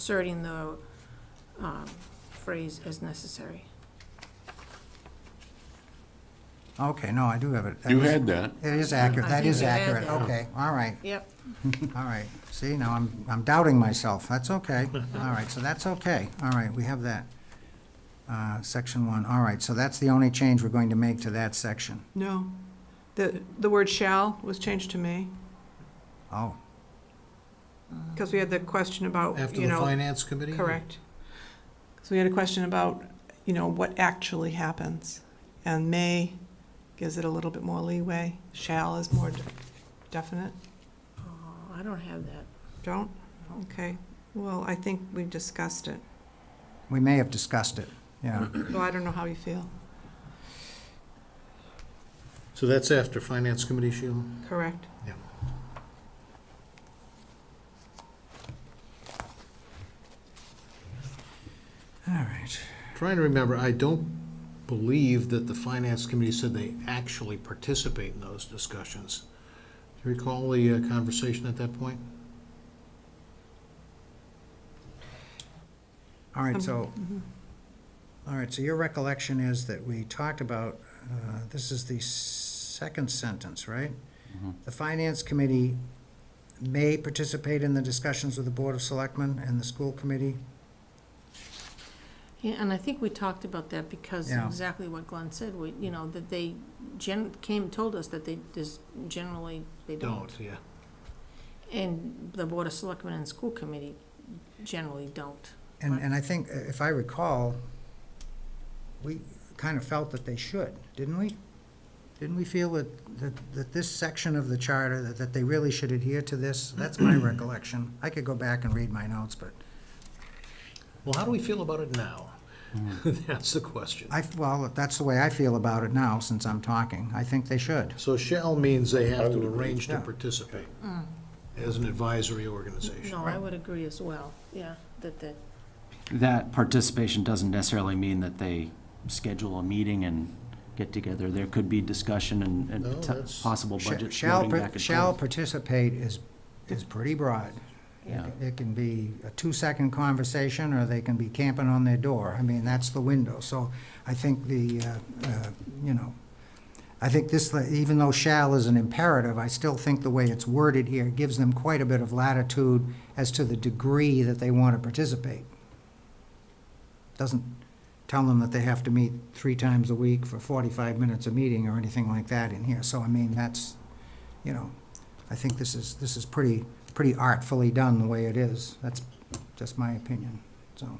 inserting the phrase as necessary. Okay, no, I do have it. That You is- had that. It is accurate, I that think is you had accurate, that. okay, all right, Yep. all right. See, now I'm doubting myself, that's okay. All right, so that's okay, all right, we have that. Section 1, all right, so that's the only change we're going to make to that section. No. The word shall was changed to may, Oh, because we had the question about, After you the know. finance committee? Correct. So we had a question about, you know, what actually happens. And may gives it a little bit more leeway. Shall is more definite. Oh, I don't have that. Don't? Okay. Well, I think we discussed it. we may have discussed it, yeah. So I don't know how you feel. So that's after finance committee, Sheila? Correct. Yeah. All right. Trying to remember, I don't believe that the finance committee said they actually participate in those discussions. Do you recall the conversation at that point? All right, so, Mhm. all right, so your recollection is that we talked about, this is the second sentence, right? The Finance Committee may participate in the discussions with the Board of Selectmen and the School Committee. Yeah, and I think we talked about that because Yeah. exactly what Glenn said, we, that they told us that they just generally, they don't. Yeah. And the Board of Selectmen and School Committee generally don't. And I think, if I recall, we kind of felt that they should, didn't we? Didn't we feel that this section of the charter, that they really should adhere to this? That's my recollection. I could go back and read my notes, but Well, how do we feel about it now? That's the question. well, that's the way I feel about it now, since I'm talking. I think they should. So shall means they I have would to agree. arrange to Yeah. participate as an advisory organization. No, I would agree as well, yeah, that, That participation doesn't necessarily mean that they schedule a meeting and get together. There could be discussion and No, that's- possible budget Shall floating back and shall forth. participate is pretty broad. Yeah. It can be a 2-second conversation, or they can be camping on their door. I mean, that's the window. So I think I think this, even though shall is an imperative, I still think the way it's worded here gives them quite a bit of latitude as to the degree that they want to participate. Doesn't tell them that they have to meet 3 times a week for 45 minutes a meeting or anything like that in here. So, I mean, that's, I think this is pretty artfully done the way it is. That's just my opinion, so.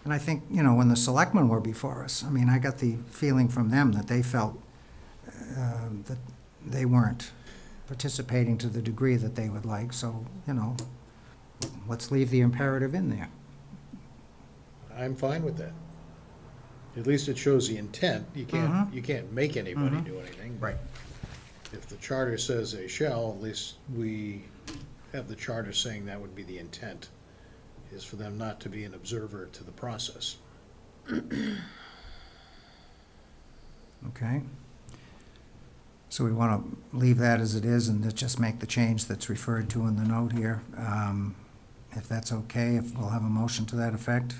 And I think, when the selectmen were before us, I mean, I got the feeling from them that they felt that they weren't participating to the degree that they would like, so, let's leave the imperative in there. I'm fine with that. At least it shows the intent. You can't make anybody do anything. Right. If the charter says they shall, at least we have the charter saying that would be the intent, is for them not to be an observer to the process. Okay. So we want to leave that as it is and just make the change that's referred to in the note here. If that's okay, if we'll have a motion to that effect.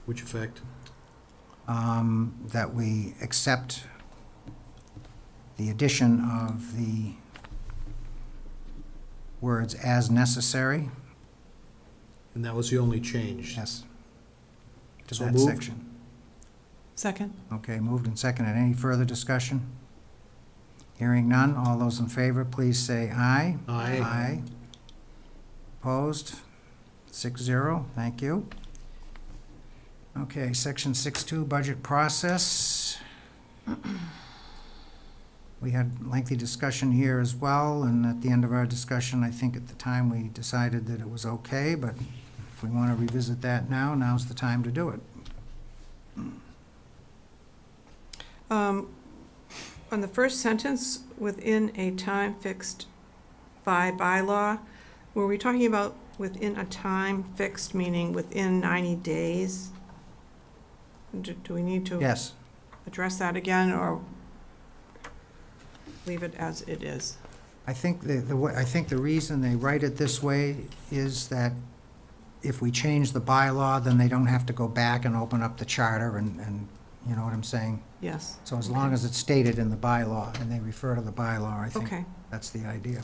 Which effect? That we accept the addition of the words "as necessary." And that was the only change. Yes. To So that moved. section. Second? Okay, moved and seconded. Any further discussion? Hearing none, all those in favor, please say aye. Aye. Aye. Opposed? 6-0, thank you. Okay, section 6.2, budget process. We had lengthy discussion here as well, and at the end of our discussion, I think at the time we decided that it was okay, but if we want to revisit that now, now's the time to do it. On the first sentence, within a time fixed by bylaw, were we talking about within a time fixed, meaning within 90 days? Do we need to Yes. address that again, or leave it as it is? I think I think the reason they write it this way is that if we change the bylaw, then they don't have to go back and open up the charter and, you know what I'm saying? Yes. So as long as it's stated in the bylaw and they refer to the bylaw, I think Okay. that's the idea.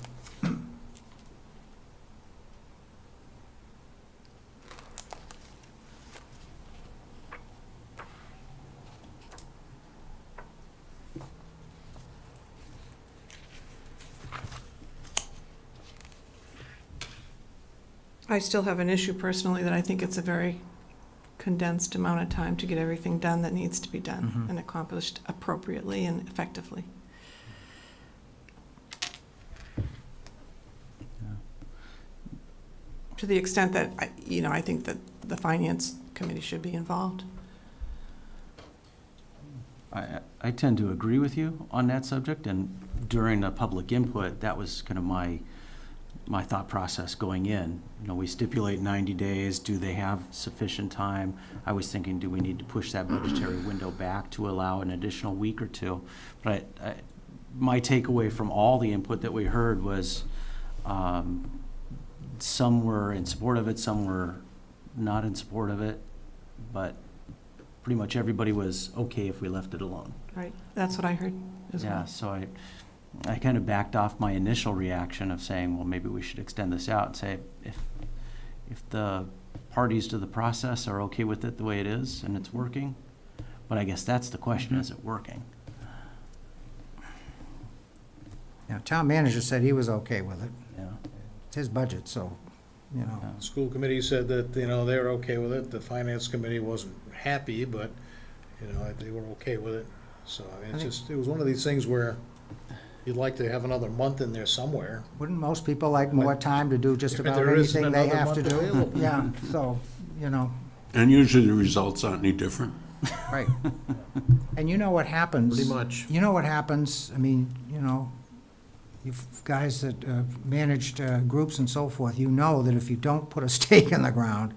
I still have an issue personally that I think it's a very condensed amount of time to get everything done that needs to be done Mhm. and accomplished appropriately and effectively. To the extent that, I think that the finance committee should be involved. I tend to agree with you on that subject, and during the public input, that was kind of my thought process going in. We stipulate 90 days. Do they have sufficient time? I was thinking, do we need to push that budgetary window back to allow an additional week or two? But my takeaway from all the input that we heard was some were in support of it, some were not in support of it, but pretty much everybody was okay if we left it alone. Right, that's what I heard as Yeah, well. so I kind of backed off my initial reaction of saying, well, maybe we should extend this out and say, if the parties to the process are okay with it the way it is and it's working, but I guess that's the question, is it working? Now, town manager said he was okay with it. Yeah. It's his budget, so, you know. Yeah. The school committee said that, they were okay with it. The finance committee wasn't happy, but, they were okay with it. So, I mean, it was one of these things where you'd like to have another month in there somewhere. Wouldn't most people like more time to do just If about there isn't anything they another have to month do? available. Yeah, so, And usually the results aren't any different. right. And you know what happens? Pretty much. You know what happens, I mean, you guys that managed groups and so forth, you know that if you don't put a stake in the ground,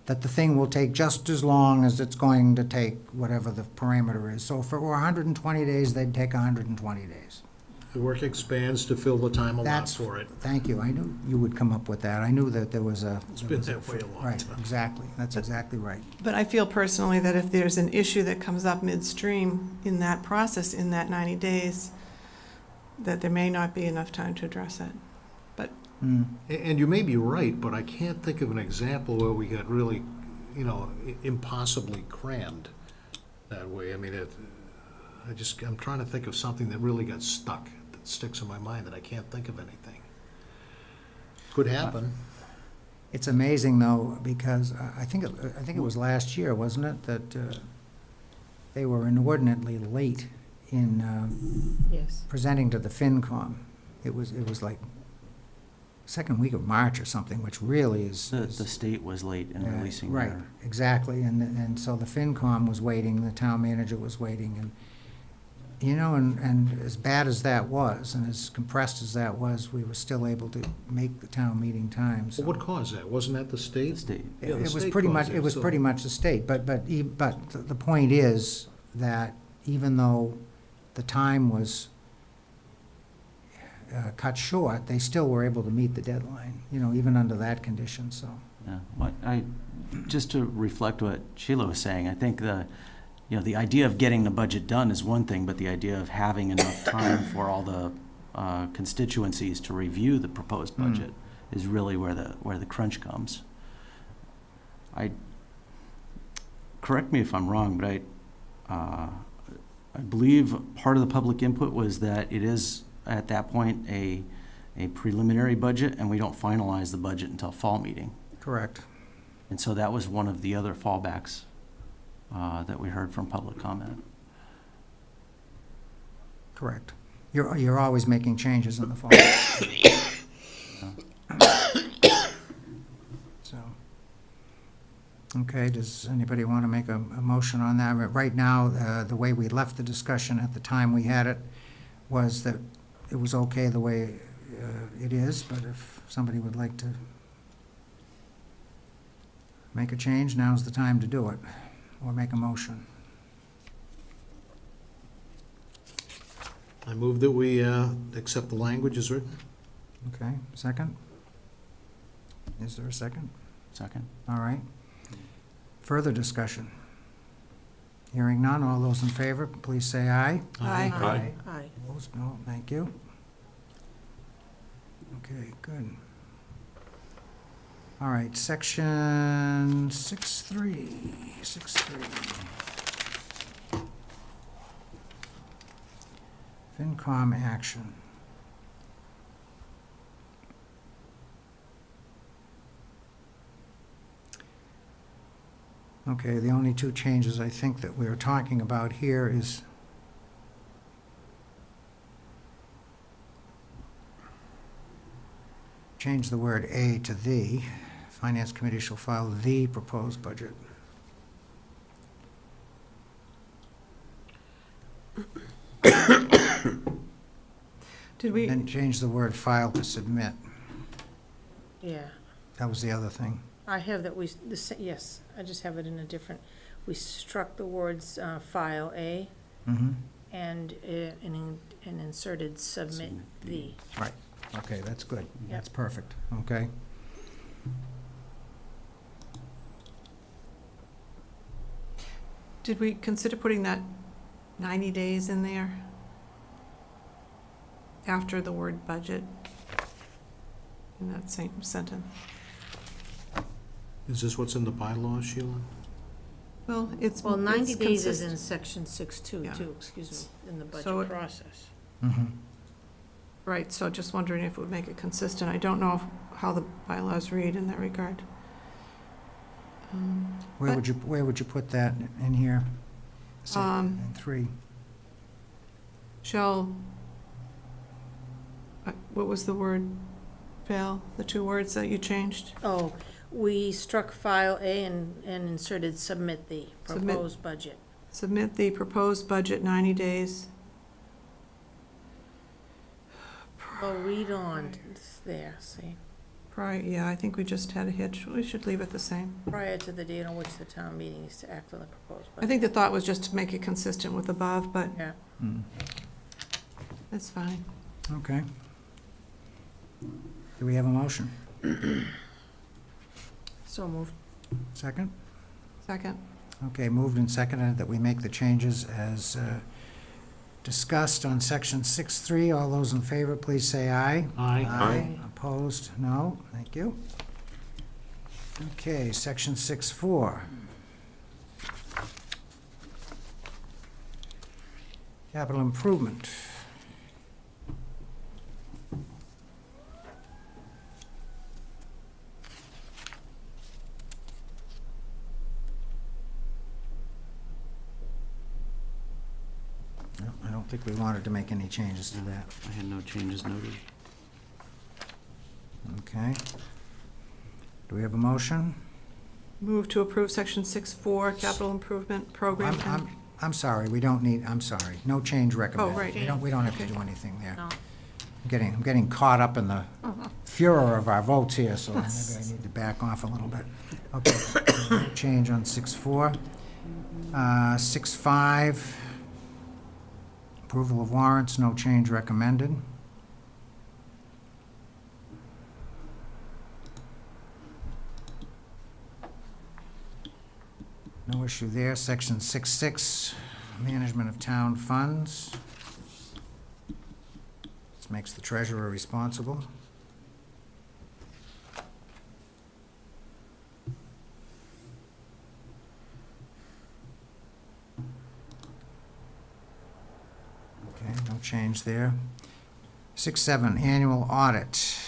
that the thing will take just as long as it's going to take, whatever the parameter is. So if it were 120 days, they'd take 120 days. The work expands to fill the time allowed That's, for it. thank you, I knew you would come up with that. I knew that there was a. It's been that way a long Right, time. exactly, that's exactly right. But I feel personally that if there's an issue that comes up midstream in that process, in that 90 days, that there may not be enough time to address it. Mm. And you may be right, but I can't think of an example where we got really, impossibly crammed that way. I mean, I'm trying to think of something that really got stuck, that sticks in my mind, that I can't think of anything. Could happen. It's amazing, though, because I think it was last year, wasn't it, that they were inordinately late in Yes. presenting to the FinCom. It was like second week of March or something, which really is. The state was late in releasing Right, their. exactly, and so the FinCom was waiting, the town manager was waiting, and, and as bad as that was, and as compressed as that was, we were still able to make the town meeting time, so. Well, what caused that? Wasn't that the The state? state. It Yeah, the was state pretty caused much, it was so- pretty much the state, but the point is that even though the time was cut short, they still were able to meet the deadline, even under that condition, so. Yeah, just to reflect what Sheila was saying, I think the idea of getting the budget done is one thing, but the idea of having enough time for all the constituencies to review the proposed budget is really where the crunch comes. Correct me if I'm wrong, but I believe part of the public input was that it is, at that point, a preliminary budget, and we don't finalize the budget until fall meeting. Correct. And so that was one of the other fallbacks that we heard from public comment. Correct. You're always making changes in the fall. So, okay, does anybody want to make a motion on that? Right now, the way we left the discussion at the time we had it was that it was okay the way it is, but if somebody would like to make a change, now's the time to do it, or make a motion. I move that we accept the language as written. Okay, second? Is there a second? Second? All right. Further discussion? Hearing none, all those in favor, please say aye. Aye. Aye. Aye. Opposed? No, thank you. Okay, good. All right, section 6.3. FinCom action. Okay, the only two changes I think that we're talking about here is change the word "a" to "the." Finance Committee shall file the proposed budget. Did we, Then change the word "file" to "submit." Yeah, That was the other thing. I have that yes, I just have it in a different, we struck the words, file A Mm-hmm. and inserted submit the. Right, okay, that's good. Yep. That's perfect, okay. did we consider putting that 90 days in there? After the word budget? In that same sentence? Is this what's in the bylaws, Sheila? Well, it's. Well, 90 it's days is consist- in section 6.2 Yeah. too, excuse me, in the So budget it- process. Mm-hmm. Right, so just wondering if it would make it consistent. I don't know how the bylaws read in that regard. Where would you put that in here? Say, Um, in 3. Shall, what was the word, Val? The two words that you changed? Oh, we struck file A and inserted submit the Submit. proposed budget. Submit the proposed budget 90 days. Well, read on, it's there, see, Yeah, I think we just had a hitch. We should leave it the same. prior to the date on which the town meeting is to act on the proposed I budget. think the thought was just to make it consistent with above, but Yeah, Mm. that's fine. Okay. Do we have a motion? so moved. Second? Second. Okay, moved and seconded that we make the changes as discussed on section 6.3. All those in favor, please say aye. Aye. Opposed? No. Thank you. Okay, section 6.4. Capital improvement. No, I don't think we wanted to make any changes to that. I had no changes noted. Okay. Do we have a motion? Move to approve section 6.4, capital improvement program. I'm sorry, we don't need, I'm sorry, no change recommended. Oh, right. We don't have to Okay. do anything there. No. I'm getting caught up in the furor of our votes here, so maybe I need to back off a little bit. Okay, so no change on 6.4. 6.5, approval of warrants, no change recommended. No issue there. Section 6.6, management of town funds. This makes the treasurer responsible. Okay, no change there. 6.7, annual audit.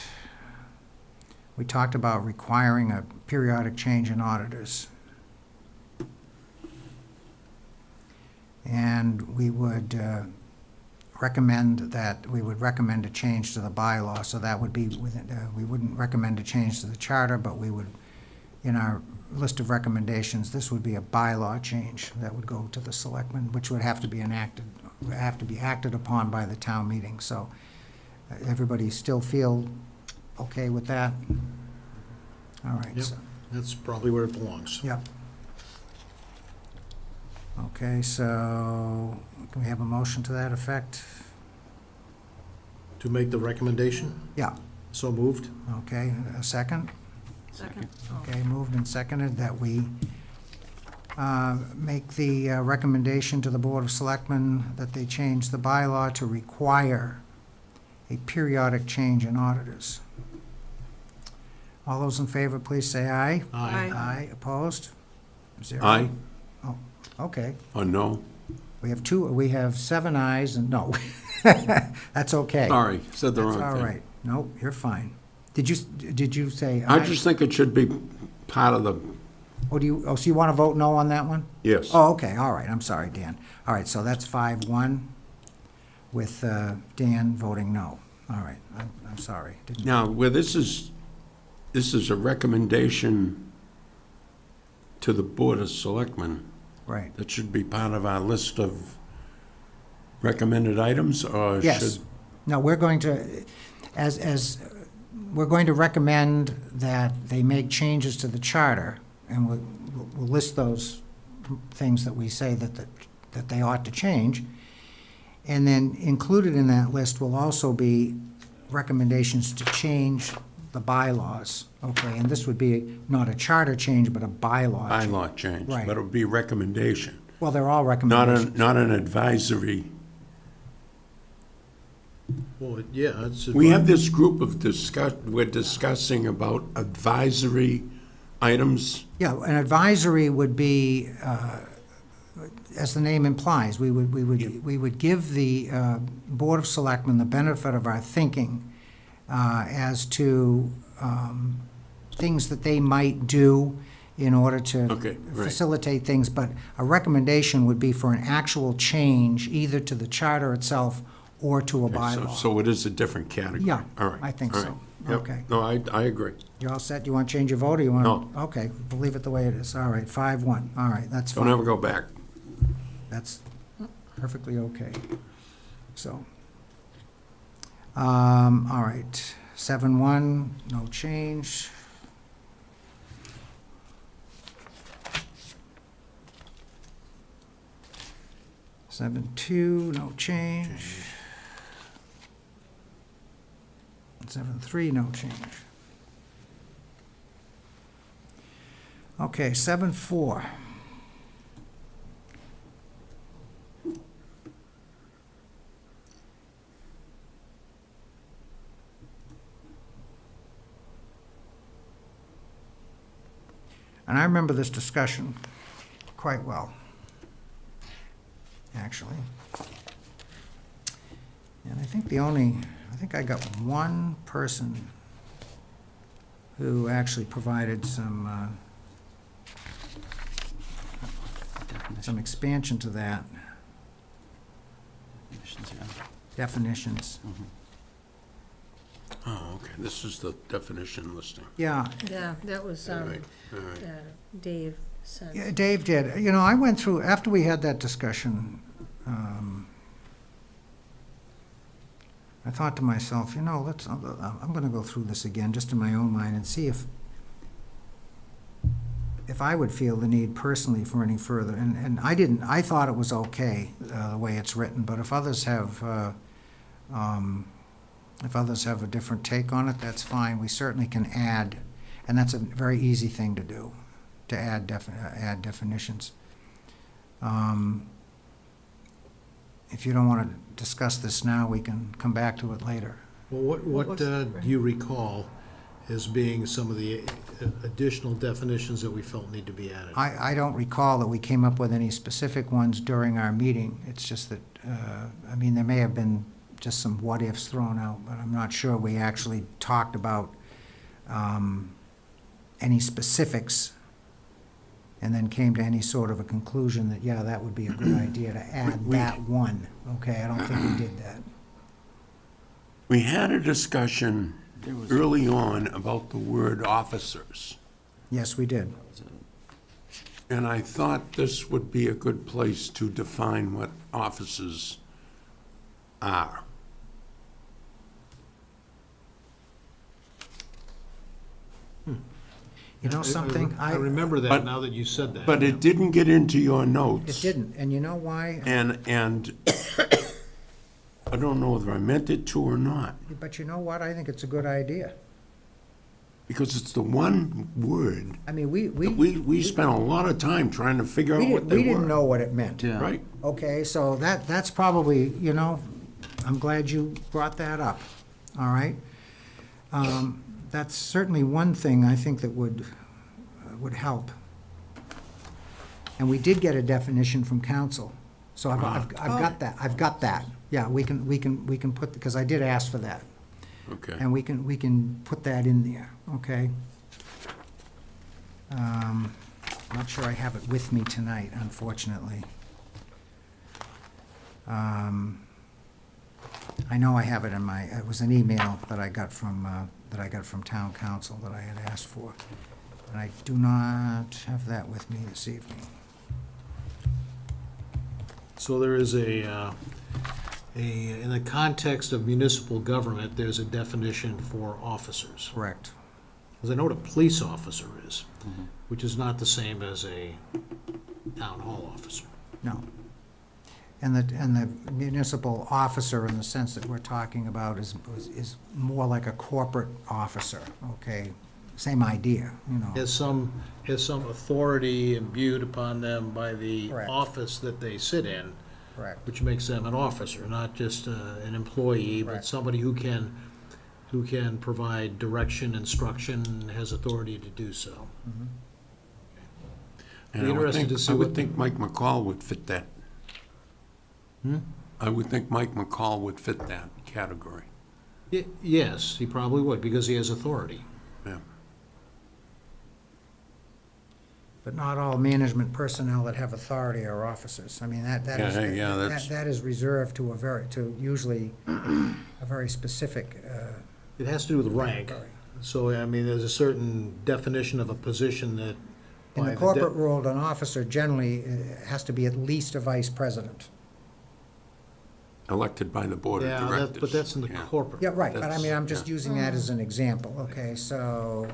We talked about requiring a periodic change in auditors. And we would recommend a change to the bylaw, so that would be within, we wouldn't recommend a change to the charter, but we would, in our list of recommendations, this would be a bylaw change that would go to the selectmen, which would have to be acted upon by the town meeting, so everybody still feel okay with that? All right, Yep. so, That's probably where it belongs. yep. Okay, so can we have a motion to that effect? To make the recommendation? Yeah, So moved? Okay, a second? Second. Okay, moved and seconded that we make the recommendation to the Board of Selectmen that they change the bylaw to require a periodic change in auditors. All those in favor, please say aye. Aye. Aye, opposed? Zero. Aye Okay, or no? we have 7 ayes and no. That's okay. Sorry, said the That's wrong all thing. right. Nope, you're fine. Did you say I aye? just think it should be part of the, So you want to vote no on that one? yes. Oh, okay, all right, I'm sorry, Dan. All right, so that's 5-1 with Dan voting no. All right, I'm sorry. Didn't- Now, where this is a recommendation to the Board of Selectmen, Right, that should be part of our list of recommended items, or yes. should? No, we're going to, we're going to recommend that they make changes to the charter, and we'll list those things that we say that they ought to change. And then included in that list will also be recommendations to change the bylaws, okay? And this would be not a charter change, but a bylaw change. Bylaw change, Right. but it would be a recommendation, Well, they're all not recommendations. not an advisory. Well, yeah, it's. We have this group of we're discussing about advisory items. Yeah, an advisory would be, as the name implies, we would give the Board of Selectmen the benefit of our thinking as to things that they might do in order to Okay, right. facilitate things, but a recommendation would be for an actual change either to the charter itself or to a bylaw. So it is a different category. Yeah, All right, I think all so. right. Yep. Okay. No, I agree. You all set? You want to change your vote, or you want? No. Okay, we'll leave it the way it is. All right, 5-1. All right, that's fine. Don't ever go back. That's perfectly okay. So, all right, 7-1, no change. Seven two, no change. 7-3, no change. Okay, 7-4. And I remember this discussion quite well, actually. And I think I think I got one person who actually provided some expansion to that, Definitions, yeah. definitions. Oh, okay, this is the definition listing. Yeah, Yeah, that was, All right, all right. Dave sent. yeah, Dave did. You know, I went through, after we had that discussion, I thought to myself, I'm going to go through this again, just in my own mind, and see if I would feel the need personally for any further. And I didn't. I thought it was okay the way it's written. But if others have, a different take on it, that's fine. We certainly can add, and that's a very easy thing to do, to add definitions. If you don't want to discuss this now, we can come back to it later. Well, what do you recall as being some of the additional definitions that we felt need to be added? I don't recall that we came up with any specific ones during our meeting. It's just that, there may have been just some what-ifs thrown out, but I'm not sure we actually talked about any specifics and then came to any sort of a conclusion that, yeah, that would be a good idea to add that one. Okay, I don't think we did that. We had a discussion early on about the word officers, Yes, we did. and I thought this would be a good place to define what officers are. You know something? I remember that But- now that you said that. But it didn't get into your notes. It didn't, and you know why? And I don't know whether I meant it to or not, But you know what? I think it's a good idea. because it's the one word I mean, we spent a lot of time trying to figure out what they were. we didn't know what it meant. Yeah. Right? Okay, so that's probably, I'm glad you brought that up, all right? That's certainly one thing I think that would help. And we did get a definition from council, so I've got that. Yeah, we can put, because I did ask for that, Okay. and we can put that in there, okay? Not sure I have it with me tonight, unfortunately. I know I have it in it was an email that I got from town council that I had asked for. And I do not have that with me this evening. So there is in the context of municipal government, there's a definition for officers. Correct. Because I know what a police officer is, which is not the same as a town hall officer. No. And the municipal officer, in the sense that we're talking about, is more like a corporate officer, okay? Same idea, Has some authority imbued upon them by the Correct. office that they sit in, Correct. which makes them an officer, not just an employee, but Correct. somebody who can provide direction, instruction, has authority to do so. And Be interested to see I would what- think Mike McCall would fit that. Hmm? I would think Mike McCall would fit that category. Yes, he probably would, because he has authority. Yeah. But not all management personnel that have authority are officers. I mean, that is reserved to usually a very specific, It has to do with rank. So, I mean, there's a certain definition of a position that. in by the de- corporate world, an officer generally has to be at least a vice president. Elected by the board of Yeah, directors. but that's in the Yeah. corporate. Yeah, right, but I mean, I'm just Yeah. using that as an example, okay, so,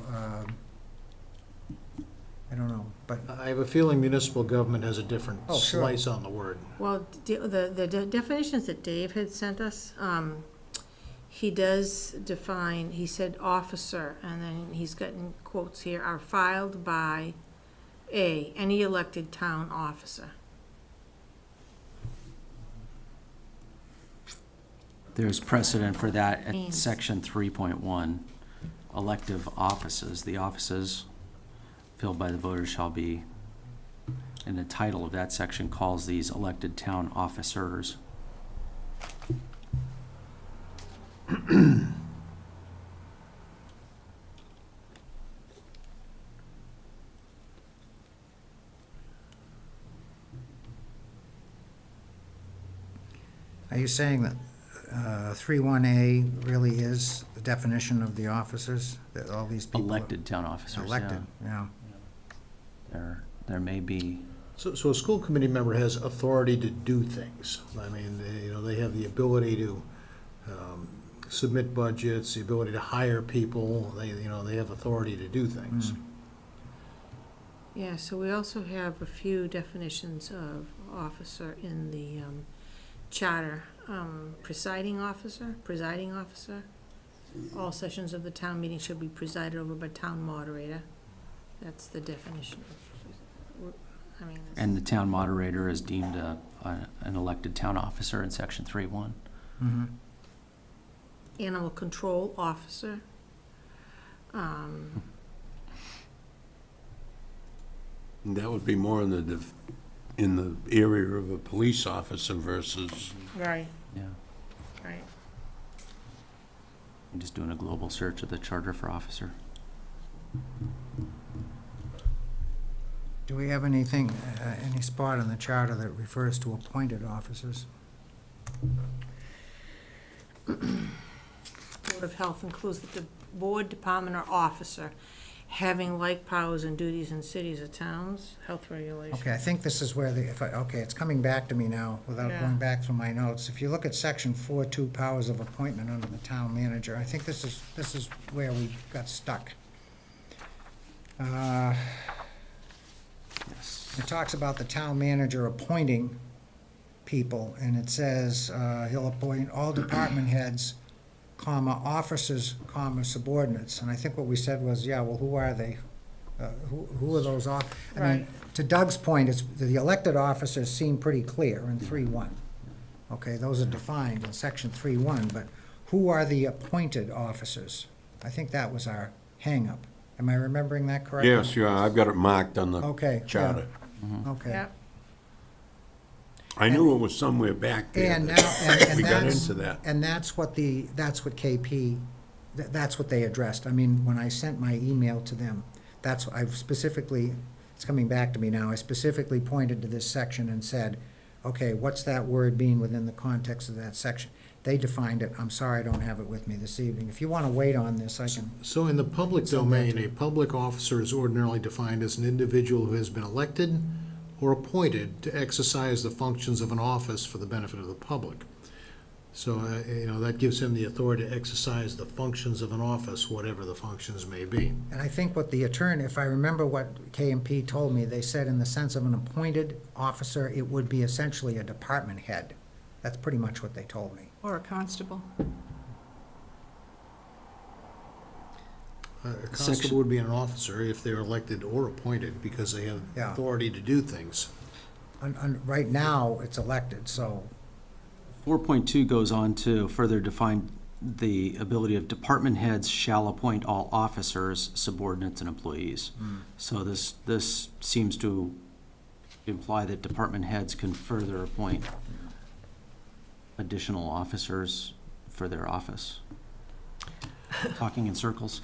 I don't know, but, I have a feeling municipal government has a different Oh, sure. slice on the word. Well, the definitions that Dave had sent us, he does define, he said officer, and then he's got in quotes here, are filed by any elected town officer. There's precedent for that at Means. section 3.1, elective offices. The offices filled by the voters shall be, and the title of that section calls these elected town officers. are you saying that 3.1A really is the definition of the officers, that all these people? are Elected town officers, yeah. Elected, yeah. There may be, So a school committee member has authority to do things. I mean, they have the ability to submit budgets, the ability to hire people, they have authority to do things. Yeah, so we also have a few definitions of officer in the charter. Presiding officer. All sessions of the town meeting should be presided over by town moderator. That's the definition. I mean, and the town moderator is deemed an elected town officer in section 3.1. Mm-hmm. animal control officer. And that would be more in the area of a police officer versus, Right, Yeah, right. I'm just doing a global search of the charter for officer. Do we have anything, any spot in the charter that refers to appointed officers? Board of Health includes the board, department, or officer having like powers and duties in cities or towns, health regulations. Okay, I think this is where it's coming back to me now, without Yeah. going back through my notes. If you look at section 4.2, powers of appointment under the town manager, I think this is where we got stuck. Yes. It talks about the town manager appointing people, and it says, he'll appoint all department heads, comma, officers, comma, subordinates. And I think what we said was, yeah, well, who are they? Who are those I mean, Right. to Doug's point, it's, the elected officers seem pretty clear in 3.1. Okay, those are defined in section 3.1, but who are the appointed officers? I think that was our hangup. Am I remembering that correctly? Yes, yeah, I've got it marked on the Okay, charter. Okay. Yeah, I knew it was somewhere back there. And now, that and We got that's, into that. and that's what KP, that's what they addressed. I mean, when I sent my email to them, that's, I've specifically, it's coming back to me now, I specifically pointed to this section and said, okay, what's that word mean within the context of that section? They defined it. I'm sorry I don't have it with me this evening. If you want to wait on this, I can, So in the public Send that domain, to- a public officer is ordinarily defined as an individual who has been elected or appointed to exercise the functions of an office for the benefit of the public. So, that gives him the authority to exercise the functions of an office, whatever the functions may be. and I think what the attorney, if I remember what KMP told me, they said in the sense of an appointed officer, it would be essentially a department head. That's pretty much what they told me. Or a constable. A Section- constable would be an officer if they're elected or appointed because they have Yeah. authority to do things. Right now, it's elected, so, 4.2 goes on to further define the ability of department heads shall appoint all officers, subordinates, and employees. So this seems to imply that department heads can further appoint additional officers for their office. Talking in circles.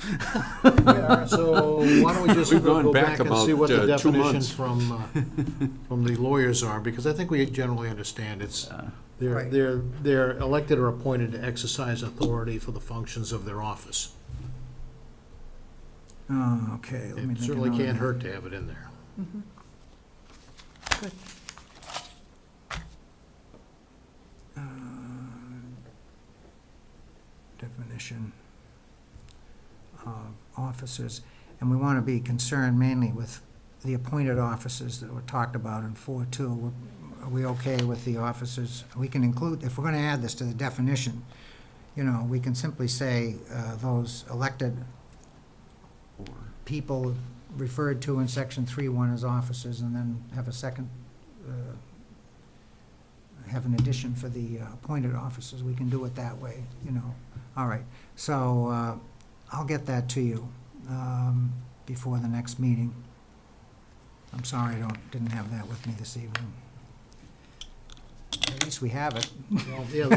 So why don't we just We've go gone back back and see what about, the 2 definitions months. from the lawyers are, because I think we generally understand it's, Right. they're elected or appointed to exercise authority for the functions of their office. okay, let me It make a certainly note of can't that. hurt to have it in there. Good. Definition of officers, and we want to be concerned mainly with the appointed officers that were talked about in 4.2. Are we okay with the officers? We can include, if we're going to add this to the definition, we can simply say those elected people referred to in section 3.1 as officers, and then have a second, have an addition for the appointed officers. We can do it that way, All right, so I'll get that to you before the next meeting. I'm sorry I didn't have that with me this evening. At least we have it. Well, yeah,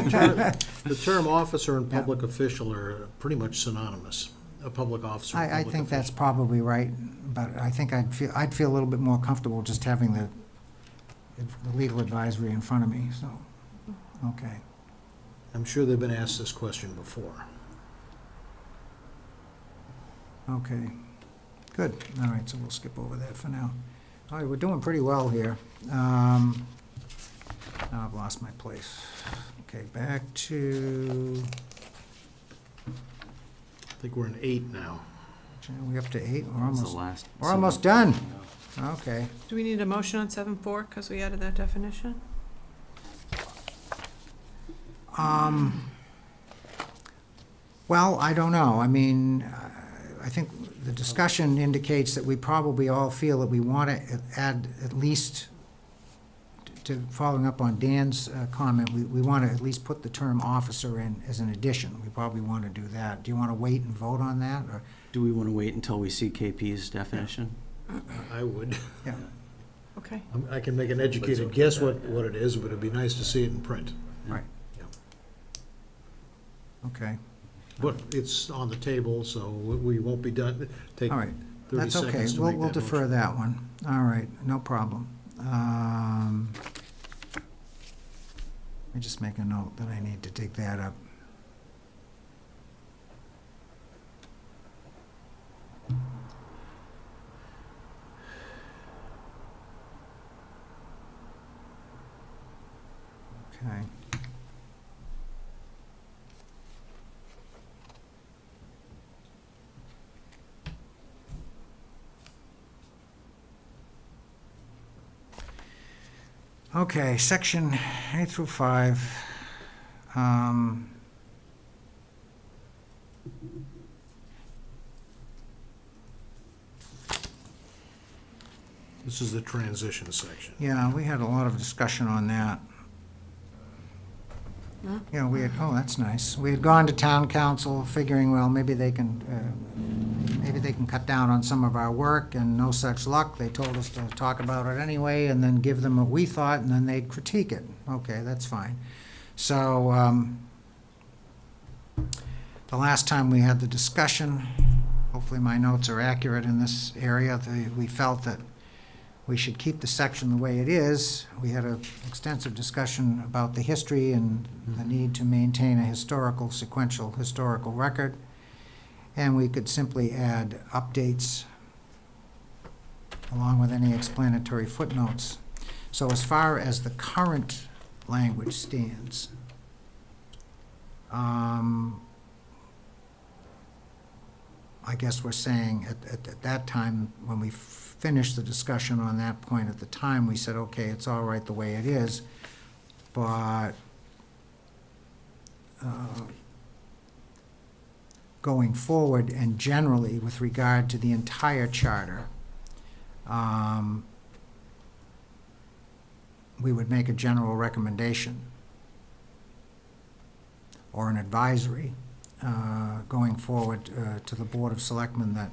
the term officer and public official are pretty much synonymous, a public officer and I public think that's official. probably right, but I think I'd feel a little bit more comfortable just having the legal advisory in front of me, so, okay. I'm sure they've been asked this question before. Okay, good. All right, so we'll skip over that for now. All right, we're doing pretty well here. Now I've lost my place. Okay, back to, I think we're in 8 now. are we up to 8? That's the last. We're almost done. Okay. Do we need a motion on 7.4 because we added that definition? Well, I don't know. I mean, I think the discussion indicates that we probably all feel that we want to add at least, to following up on Dan's comment, we want to at least put the term officer in as an addition. We probably want to do that. Do you want to wait and vote on that, or? Do we want to wait until we see KP's definition? I would. Yeah. Okay. I can make an educated guess what it is, but it'd be nice to see it in print. Right. Yeah. Okay, But it's on the table, so we won't be done. Take all right. 30 That's okay. seconds to We'll make we'll that defer motion. that one. All right, no problem. Let me just make a note that I need to dig that up. Okay. Okay, section A through 5. This is the transition section. Yeah, we had a lot of discussion on that. Yeah, we had, oh, that's nice. We had gone to town council figuring, well, maybe they can cut down on some of our work, and no such luck. They told us to talk about it anyway, and then give them what we thought, and then they'd critique it. Okay, that's fine. So, the last time we had the discussion, hopefully my notes are accurate in this area, we felt that we should keep the section the way it is. We had an extensive discussion about the history and the need to maintain a sequential historical record. And we could simply add updates along with any explanatory footnotes. So as far as the current language stands, I guess we're saying at that time, when we finished the discussion on that point at the time, we said, okay, it's all right the way it is, but going forward and generally with regard to the entire charter, we would make a general recommendation or an advisory going forward to the Board of Selectmen that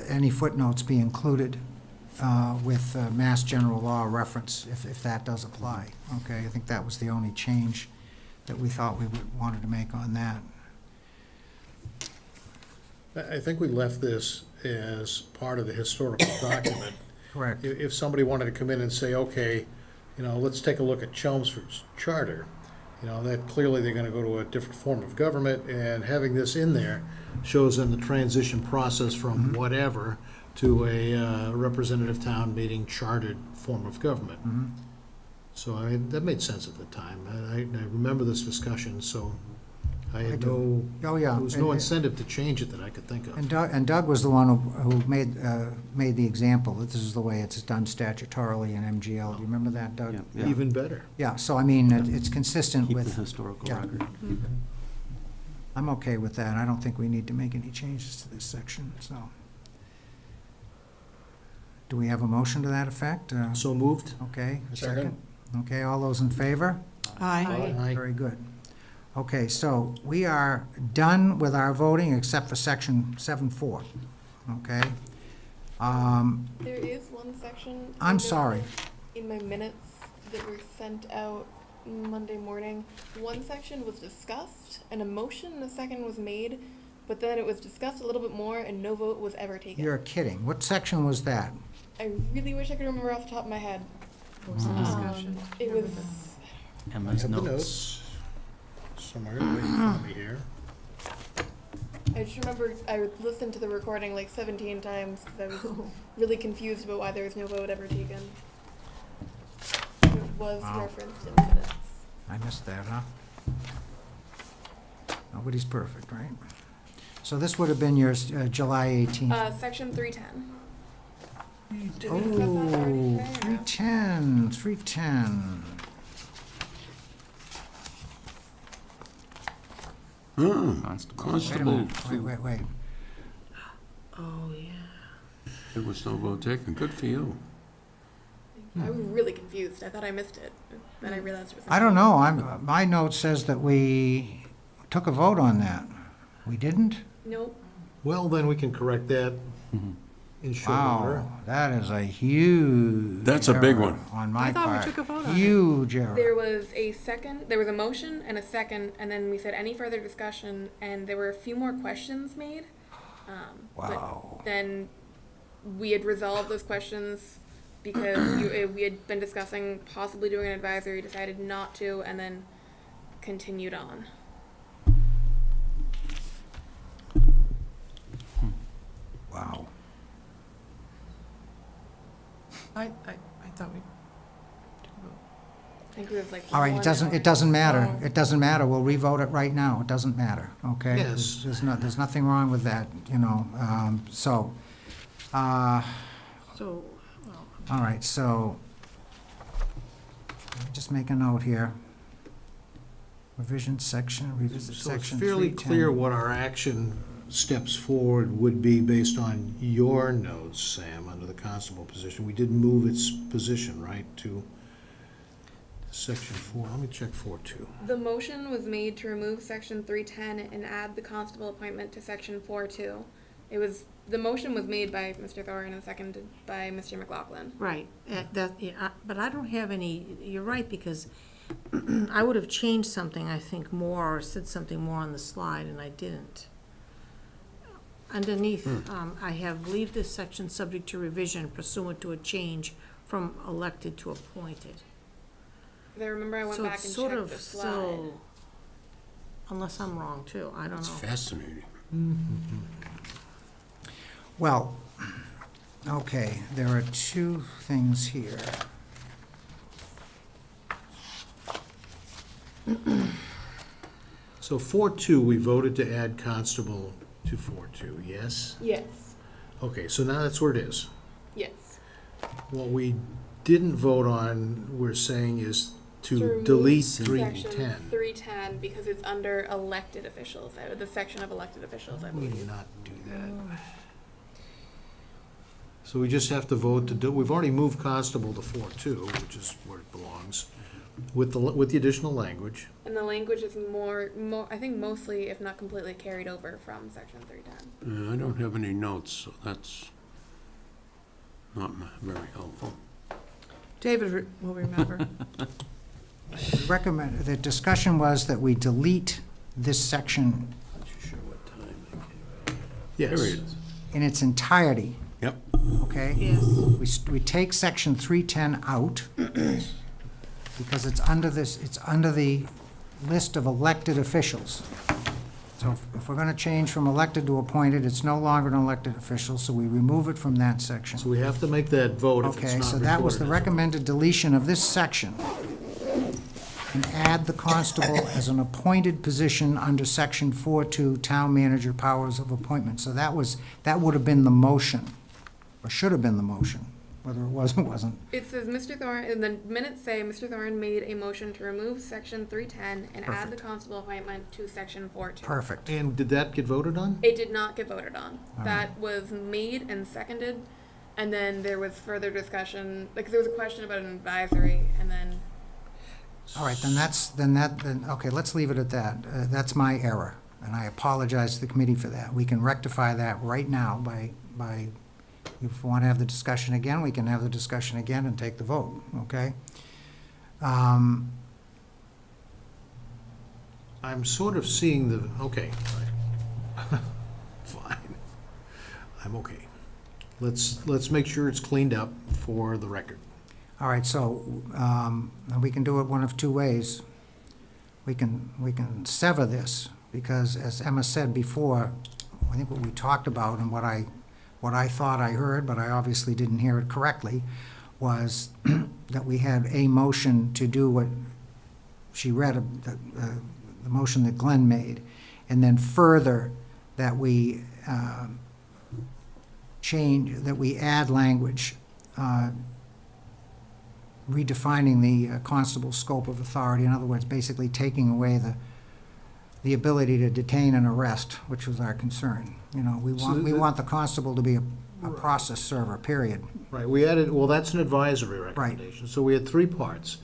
any footnotes be included with Mass General Law reference, if that does apply. Okay, I think that was the only change that we thought we wanted to make on that. I think we left this as part of the historical document. Correct. If somebody wanted to come in and say, okay, let's take a look at Chelmsford's charter, that clearly they're gonna go to a different form of government, and having this in there shows them the transition process from whatever to a representative town meeting chartered form of government. So, that made sense at the time. I remember this discussion, so I had Oh, yeah. there was no incentive to change it that I could think of. And Doug was the one who made the example that this is the way it's done statutorily in MGL. Do you remember that, Doug? Yeah. Even better. Yeah, so I mean, it's consistent Keep the with, historical yeah. record. I'm okay with that. I don't think we need to make any changes to this section, so. Do we have a motion to that effect? So moved? Okay, a second? Second. Okay, all those in favor? Aye. Aye. Very good. Okay, so we are done with our voting except for section 7.4, okay? There is one section. I'm in sorry. In my minutes that were sent out Monday morning, one section was discussed, and a motion and a second was made, but then it was discussed a little bit more and no vote was ever taken. You're kidding. What section was that? I really wish I could remember off the top of my head. What was the discussion? It was, I Emma's have the notes. notes somewhere right in front of me here. I just remember I listened to the recording like 17 times because I was really confused about why there was no vote ever taken. It was Wow. referenced in the minutes. I missed that, huh? Nobody's perfect, right? So this would have been your July 18th. Section 310. Did Oh, we discuss that already today, or no? 310. Constable. Wait a Constable, minute, wait. Oh, yeah. there was no vote taken. Good for you. I was really confused. I thought I missed it. Then I realized it was. I don't know, my note says that we took a vote on that. We didn't? Nope. Well, then we can correct that in short order. Wow, that is a huge That's a big error one. on my I thought part. we took a vote on it. Huge error. There was a second, there was a motion and a second, and then we said any further discussion, and there were a few more questions made. Wow. But then we had resolved those questions because we had been discussing possibly doing an advisory, decided not to, and then continued on. Wow. I thought we. I think it was like. All right, 1 it doesn't matter. hour. It doesn't matter. We'll revote it right now. It doesn't matter, okay? Yes. There's nothing wrong with that, so, So, well, All right, so, let me just make a note here. Revision section, revisit So it's section fairly 310. clear what our action steps forward would be based on your notes, Sam, under the constable position. We did move its position, right, to section 4. Let me check 4.2. The motion was made to remove section 310 and add the constable appointment to section 4.2. The motion was made by Mr. Thorne and seconded by Mr. McLaughlin. right, but I don't have any, you're right, because I would have changed something, I think, more, or said something more on the slide, and I didn't. Underneath, I have leave this section subject to revision pursuant to a change from elected to appointed. 'Cause I remember I went So back it's and sort checked of the slide. still, unless I'm wrong too, I don't It's know. fascinating. Well, okay, there are two things here. So 4.2, we voted to add constable to 4.2, yes? Yes, Okay, so now that's where it is. yes. What we didn't vote on, we're saying, is to remove delete Section 310. 310 because it's under elected officials, the section of elected officials, I We believe. did not do that. So we just have to vote to do, we've already moved constable to 4.2, which is where it belongs, with the additional language. And the language is more, I think mostly, if not completely, carried over from section 310. I don't have any notes, so that's not very helpful. David will remember. Recommend, the discussion was that we delete this section Not too sure what time I came. Yes. There it is. in its entirety, Yep. okay? Yes, We take section 310 out, because it's under this, it's under the list of elected officials. So if we're gonna change from elected to appointed, it's no longer an elected official, so we remove it from that section. So we have to make that vote if it's Okay, not so that was the recorded as a- recommended deletion of this section. And add the constable as an appointed position under section 4.2, town manager powers of appointment. So that would have been the motion, or should have been the motion, whether it was or wasn't. It says Mr. Thorne, and the minutes say Mr. Thorne made a motion to remove section 310 and add the Perfect. constable appointment to section 4.2. Perfect. And did that get voted on? It did not get voted on. All That was made and seconded, and then there was further discussion, like, there was a question about an advisory, and then, All right, then okay, let's leave it at that. That's my error, and I apologize to the committee for that. We can rectify that right now by, if we want to have the discussion again, we can have the discussion again and take the vote, okay? I'm sort of seeing the, okay, fine. Fine. I'm okay. Let's make sure it's cleaned up for the record. All right, so we can do it one of two ways. We can sever this, because as Emma said before, I think what we talked about and what I thought I heard, but I obviously didn't hear it correctly, was that we had a motion to do what she read, the motion that Glenn made, and then further that we that we add language redefining the constable's scope of authority. In other words, basically taking away the ability to detain and arrest, which was our concern. You know, we want the constable to be a process server, period. Right, we added, well, that's an advisory recommendation. So we had three parts.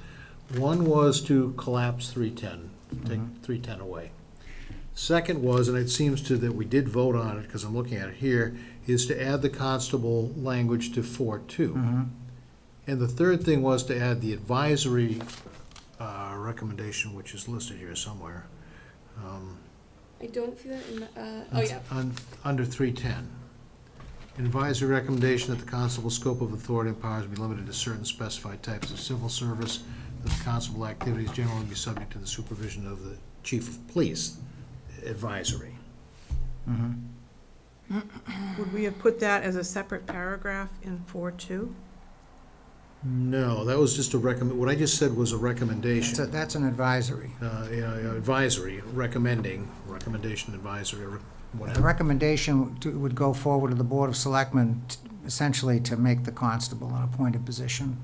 One was to collapse 310, take 310 away. Second was, and it seems to that we did vote on it, because I'm looking at it here, is to add the constable language to 4.2. And the third thing was to add the advisory recommendation, which is listed here somewhere. I don't see that in the, oh yeah. Under 310. An advisory recommendation that the constable's scope of authority and powers be limited to certain specified types of civil service, that the constable activities generally be subject to the supervision of the chief of police. Advisory. Would we have put that as a separate paragraph in 4.2? No, that was just a what I just said was a recommendation. That's an advisory. Advisory, recommendation advisory, or The whatever. recommendation would go forward to the Board of Selectmen essentially to make the constable an appointed position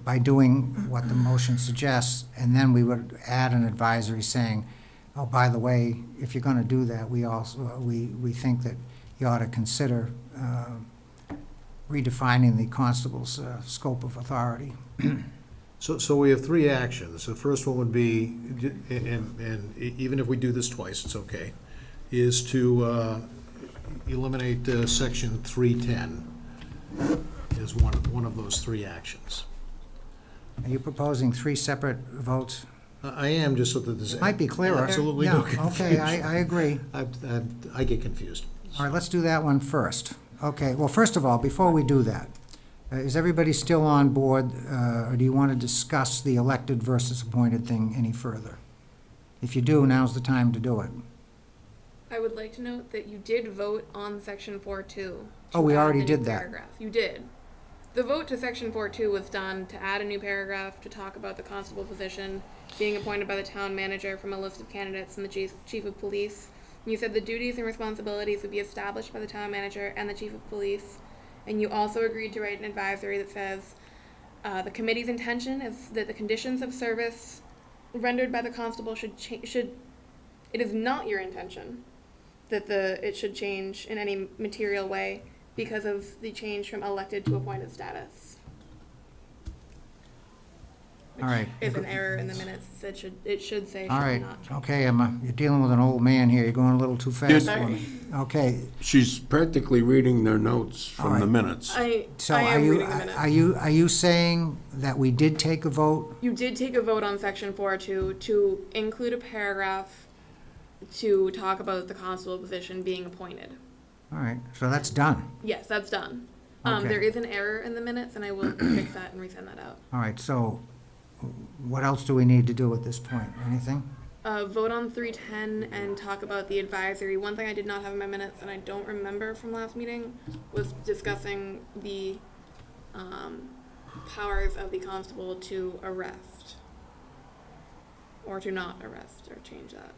by doing what the motion suggests, and then we would add an advisory saying, oh, by the way, if you're going to do that, we think that you ought to consider redefining the constable's scope of authority. So we have three actions. The first one would be, and even if we do this twice, it's okay, is to eliminate section 310 is one of those three actions. Are you proposing three separate votes? I am, just so that there's Might be clearer. absolutely Yeah, no confusion. okay, I agree. I get confused. All right, let's do that one first. Okay, well, first of all, before we do that, is everybody still on board, or do you want to discuss the elected versus appointed thing any further? If you do, now's the time to do it. I would like to note that you did vote on section 4.2. Oh, we to add already the new did that. paragraph. You did. The vote to section 4.2 was done to add a new paragraph to talk about the constable position being appointed by the town manager from a list of candidates and the chief of police. You said the duties and responsibilities would be established by the town manager and the chief of police. And you also agreed to write an advisory that says the committee's intention is that the conditions of service rendered by the constable should. It is not your intention that it should change in any material way because of the change from elected to appointed status. All right. Is an error in the minutes. It should say All should right, not. okay, Emma, you're dealing with an old man here. You're going a little too fast for me. Okay, She's practically reading their notes from the All right. minutes. so I are am you, reading the minutes. are you saying that we did take a vote? You did take a vote on section 4.2 to include a paragraph to talk about the constable position being appointed. All right, so that's done. Yes, that's done. Okay. There is an error in the minutes, and I will fix that and resend that out. All right, so what else do we need to do at this point? Anything? Vote on 310 and talk about the advisory. One thing I did not have in my minutes, and I don't remember from last meeting, was discussing the powers of the constable to arrest. Or to not arrest, or change that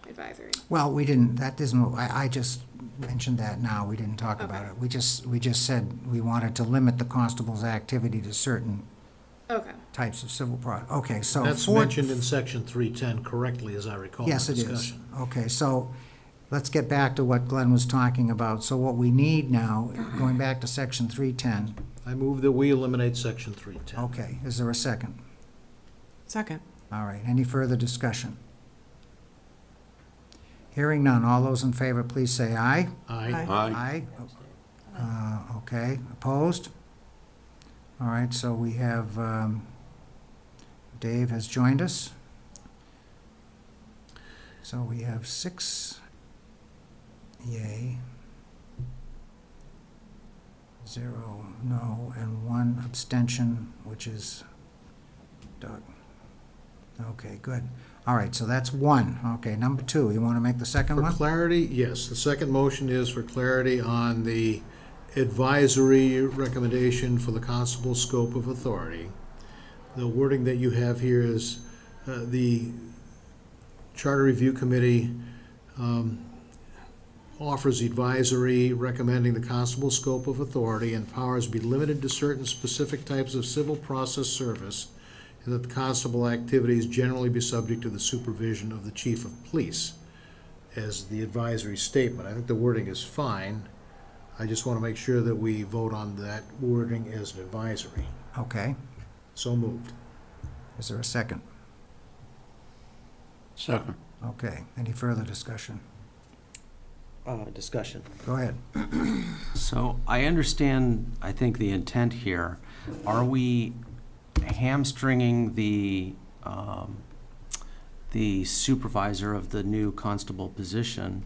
advisory. Well, we didn't, that isn't, I just mentioned that now. We didn't talk about Okay. it. We just said we wanted to limit the constable's activity to certain Okay. types of civil okay, so. That's mentioned in section 310 correctly, as I recall. Yes, the it is. discussion. Okay, so let's get back to what Glenn was talking about. So what we need now, going back to section 310, I move that we eliminate section 310. okay, is there a second? Second. All right, any further discussion? Hearing none, all those in favor, please say aye. Aye. Aye. Okay, opposed? All right, so we have, Dave has joined us. So we have 6 yay, 0 no, and 1 abstention, which is Doug. Okay, good. All right, so that's 1. Okay, number 2, you want to make the second For one? clarity, yes, the second motion is for clarity on the advisory recommendation for the constable's scope of authority. The wording that you have here is the Charter Review Committee offers advisory recommending the constable's scope of authority and powers be limited to certain specific types of civil process service, and that the constable activities generally be subject to the supervision of the chief of police as the advisory statement. I think the wording is fine. I just want to make sure that we vote on that wording as an advisory. Okay, So moved. is there a second? Second. Okay, any further discussion? Discussion. Go ahead. So I understand, I think, the intent here. Are we hamstringing the supervisor of the new constable position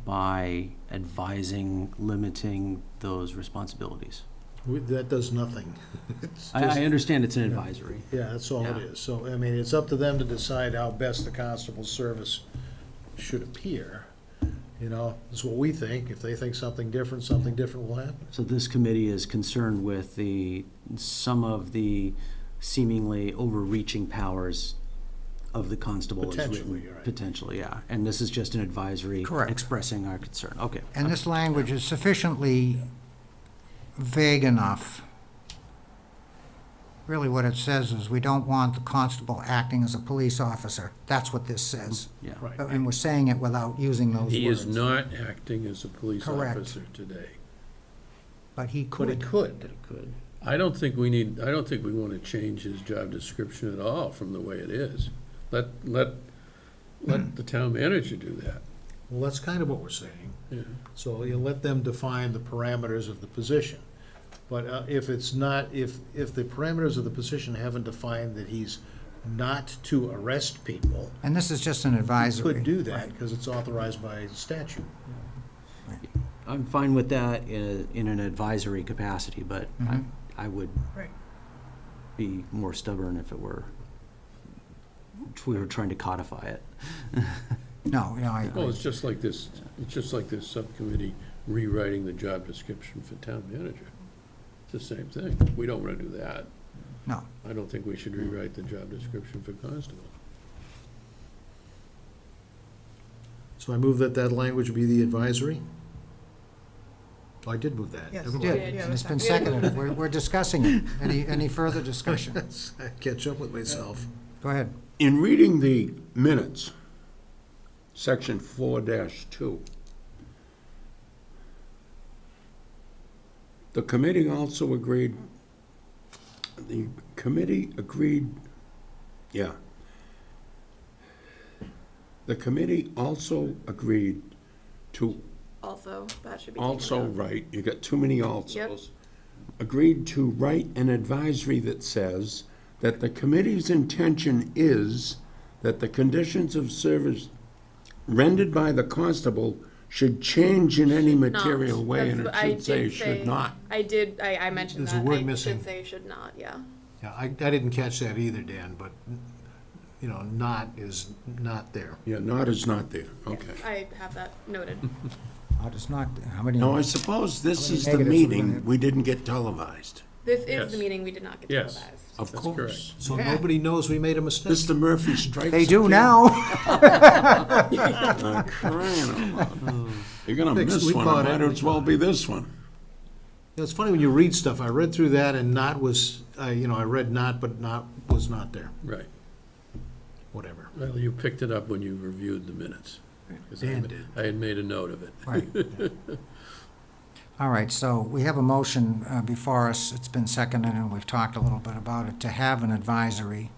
by advising, limiting those responsibilities? That does nothing. It's just- I understand it's an advisory. Yeah, that's all it Yeah. is. So, I mean, it's up to them to decide how best the constable's service should appear. You know, that's what we think. If they think something different will happen. So this committee is concerned with some of the seemingly overreaching powers of the constable is written. Potentially, you're right. Potentially, yeah. And this is just an advisory. Correct. Expressing our concern. Okay. And this language is sufficiently vague enough. Really what it says is we don't want the constable acting as a police officer. That's what this says. Yeah. Right. And we're saying it without using those words. He is not acting as a police Correct. officer today. But he But it could. could. Good. I don't think we want to change his job description at all from the way it is. Let the town manager do that. Well, that's kind of what we're saying. Yeah. So you let them define the parameters of the position. But if it's not, if the parameters of the position haven't defined that he's not to arrest people, And this is just an he advisory. could do that because it's authorized by statute. I'm fine with that in an advisory capacity, but Mhm. I would Right. be more stubborn if we were trying to codify it. No, I Well, agree. it's just like this subcommittee rewriting the job description for town manager. It's the same thing. We don't want to do that. No. I don't think we should rewrite the job description for constable. So I move that language be the advisory? Oh, I did move that. Yes. Never You mind. did, Yeah, and it's been yeah. seconded. We're discussing it. Any further discussion? I catch up with myself. Go ahead. In reading the minutes, section 4-2, the committee also agreed, yeah. The committee also agreed to, Also, that should be taken also out. write, you got too many alsos. Agreed to write an advisory that says that the committee's intention is that the conditions of service rendered by the constable should change in any Should not. material way, and it That's what I should say did should not. I mentioned There's a that. word I missing. should say should not, yeah. Yeah, I didn't catch that either, Dan, but, not is not there. Yeah, not is not there, okay. I have that noted. It's not, how many? Now, I suppose this How many is the negatives we're gonna meeting have? we didn't get televised. This is Yes. the meeting we did not get Yes. televised. Of That's course. correct. So nobody knows we made a mistake? Mr. Murphy strikes. They do again. now. Crying out loud. You're gonna Fixed. miss We one, caught it it. might as well be this one. It's funny when you read stuff. I read through that and not was, I read not, but not was not there. Right. Whatever. Well, you picked it up when you reviewed the minutes. 'Cause Dan did. I had made a note of it. Right. All right, so we have a motion before us. It's been seconded, and we've talked a little bit about it, to have an advisory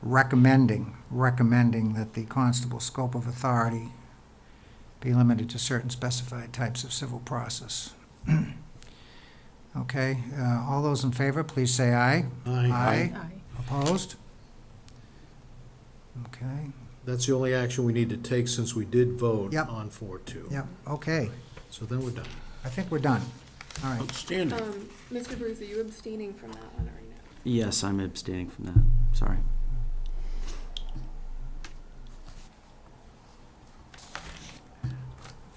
recommending that the constable's scope of authority be limited to certain specified types of civil process. Okay, all those in favor, please say aye. Aye. Opposed? Okay, That's the only action we need to take since we did vote Yep. on 4-2. yep, okay. So then we're done. I think we're done. All right. Outstanding. Mr. Bruce, are you abstaining from that one or no? Yes, I'm abstaining from that. Sorry.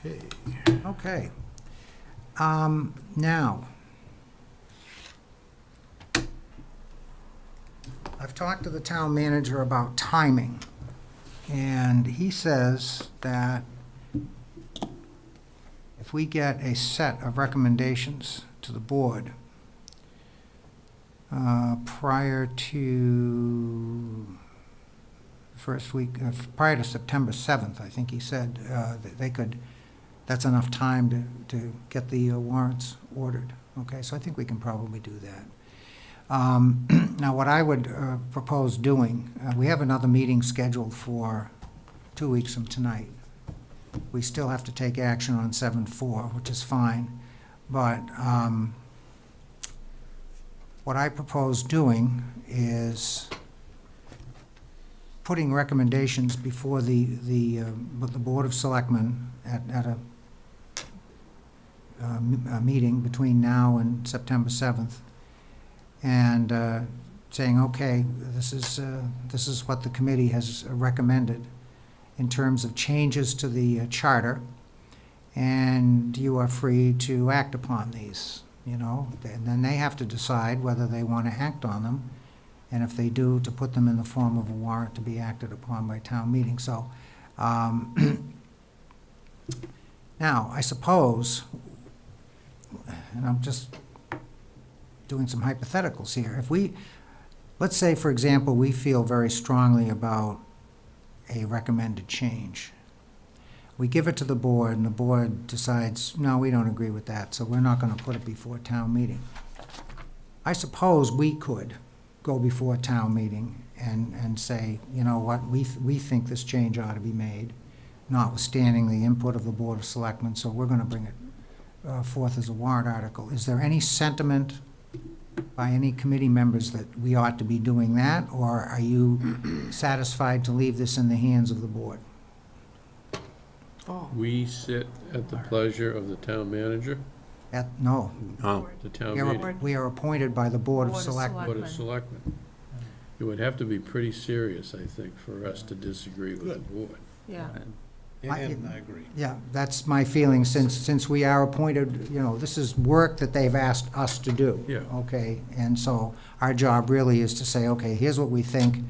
Okay. Okay. Now, I've talked to the town manager about timing, and he says that if we get a set of recommendations to the board prior to first week, prior to September 7th, I think he said, that they could, that's enough time to get the warrants ordered. Okay, so I think we can probably do that. Now, what I would propose doing, we have another meeting scheduled for 2 weeks from tonight. We still have to take action on 7-4, which is fine, but what I propose doing is putting recommendations before the Board of Selectmen at a meeting between now and September 7th, and saying, okay, this is what the committee has recommended in terms of changes to the charter, and you are free to act upon these, and then they have to decide whether they want to act on them, and if they do, to put them in the form of a warrant to be acted upon by town meeting. So, now, I suppose, and I'm just doing some hypotheticals here, if we, let's say, for example, we feel very strongly about a recommended change. We give it to the board, and the board decides, no, we don't agree with that, so we're not gonna put it before town meeting. I suppose we could go before town meeting and say, you know what, we think this change ought to be made, notwithstanding the input of the Board of Selectmen, so we're gonna bring it forth as a warrant article. Is there any sentiment by any committee members that we ought to be doing that, or are you satisfied to leave this in the hands of the board? Oh, We sit at the pleasure of the town manager, No, No, the town we are, meeting, we are appointed by the Board of Board of Selectmen. Board of Selectmen. It would have to be pretty serious, I think, for us to disagree with the board. Yeah. And I agree. Yeah, that's my feeling, since we are appointed, you know, this is work that they've asked us to do. Yeah. Okay, and so our job really is to say, okay, here's what we think,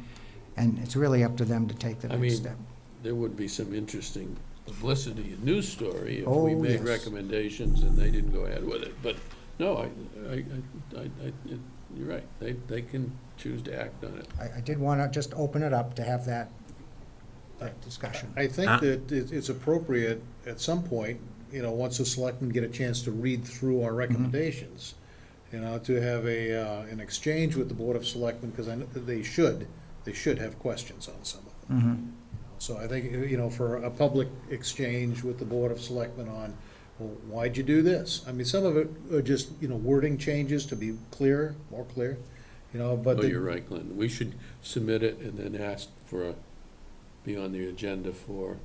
and it's really up to them to take the I next mean, step. There would be some interesting publicity and news story if Oh, we made yes. recommendations and they didn't go ahead with it. But, no, you're right, they can choose to act on it. I did want to just open it up to have that discussion. I think that it's appropriate at some point, you know, once the selectmen get a chance to read through our recommendations, you know, to have an exchange with the Board of Selectmen, because I know that they should have questions on some of them. Mhm. So I think, you know, for a public exchange with the Board of Selectmen on, well, why'd you do this? I mean, some of it are just, you know, wording changes to be clearer, more clear, you know, but. Oh, the- you're right, Glenn. We should submit it and then ask be on the agenda for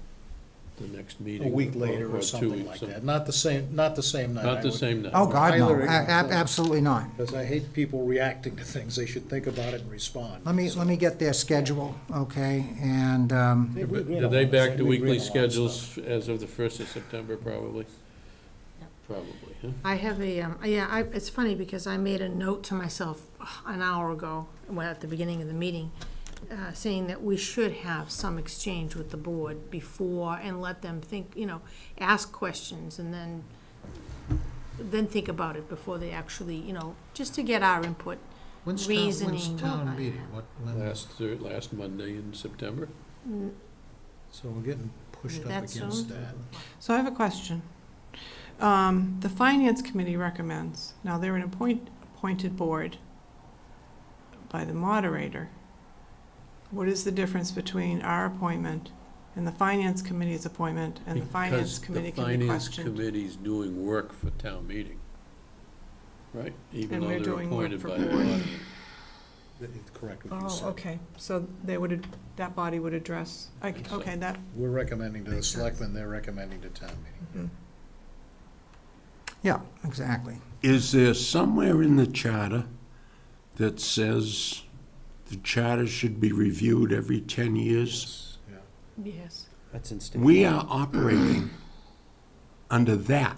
the next meeting. A week later or or 2 something weeks, like something. that. Not the same night. Not the same night. Oh, God, no, Either- absolutely not. Because I hate people reacting to things. They should think about it and respond. Let me get their schedule, okay, and, Do they back to weekly schedules as of the 1st of September, probably? Probably, huh? I have it's funny because I made a note to myself an hour ago, well, at the beginning of the meeting, saying that we should have some exchange with the board before and let them think, you know, ask questions and then think about it before they actually, you know, just to get our input. When's Reasoning. town Well, meeting? When- Last Monday in September? So we're getting pushed up That against soon? that. so I have a question. The Finance Committee recommends, now they're an appointed board by the moderator. What is the difference between our appointment and the Finance Committee's appointment, and the Finance Committee can be Because the Finance questioned? Committee's doing work for town meeting, right? Even And though we're they're doing work appointed for by the board. auditor. Correct what you Oh, said. okay, so that body would address, Think so. okay, that, We're recommending to the Makes sense. selectmen, they're recommending to town meeting. yeah, exactly. is there somewhere in the charter that says the charter should be reviewed every 10 years? Yeah. Yes. That's in state. We are operating under that.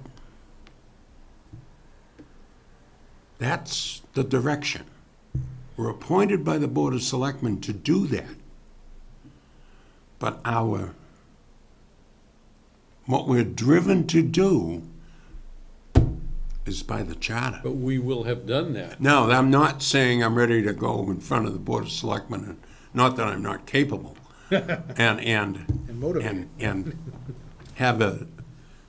That's the direction. We're appointed by the Board of Selectmen to do that. But what we're driven to do is by the charter. But we will have done that. No, I'm not saying I'm ready to go in front of the Board of Selectmen, and not that I'm not capable, and motivated. and have a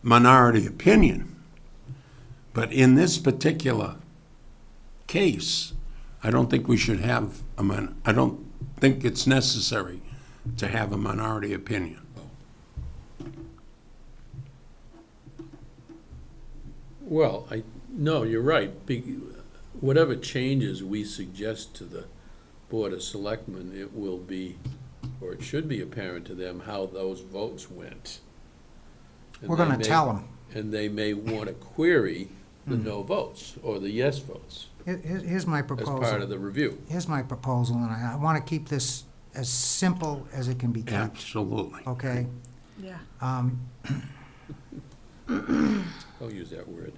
minority opinion. But in this particular case, I don't think we should have I don't think it's necessary to have a minority opinion. Well, no, you're right. Whatever changes we suggest to the Board of Selectmen, it will be, or it should be apparent to them how those votes went. And We're they gonna may- tell them. And they may want to query the no votes or the yes votes Here's my as part of proposal. the review. Here's my proposal, and I want to keep this as simple as it can be kept, Absolutely. okay? Yeah. I'll use that word.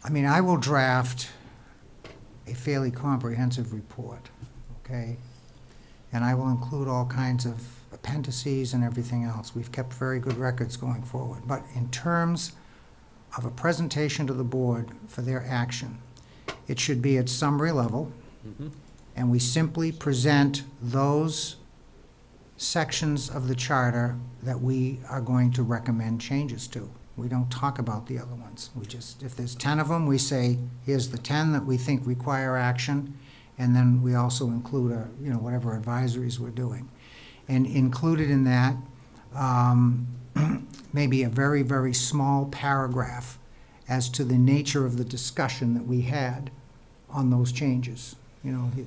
I mean, I will draft a fairly comprehensive report, okay? And I will include all kinds of appendices and everything else. We've kept very good records going forward. But in terms of a presentation to the board for their action, it should be at summary level, and we simply present those sections of the charter that we are going to recommend changes to. We don't talk about the other ones. We just, if there's 10 of them, we say, here's the 10 that we think require action, and then we also include, whatever advisories we're doing. And included in that, maybe a very, very small paragraph as to the nature of the discussion that we had on those changes. The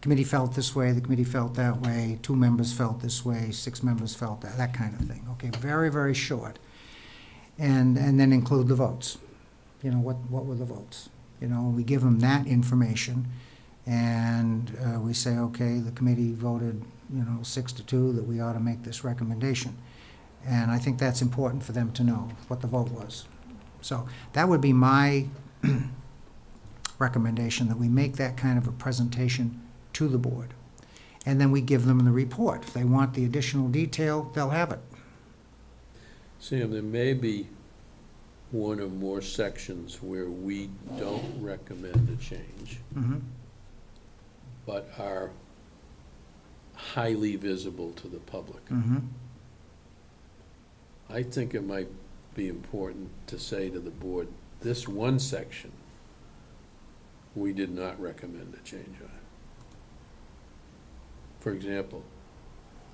committee felt this way, the committee felt that way, 2 members felt this way, 6 members felt that kind of thing. Okay, very, very short. And then include the votes. What were the votes? We give them that information, and we say, okay, the committee voted, 6-2, that we ought to make this recommendation. And I think that's important for them to know what the vote was. So that would be my recommendation, that we make that kind of a presentation to the board. And then we give them the report. If they want the additional detail, they'll have it. Sam, there may be one or more sections where we don't recommend a change, but are highly visible to the public. I think it might be important to say to the board, this one section, we did not recommend a change on. For example,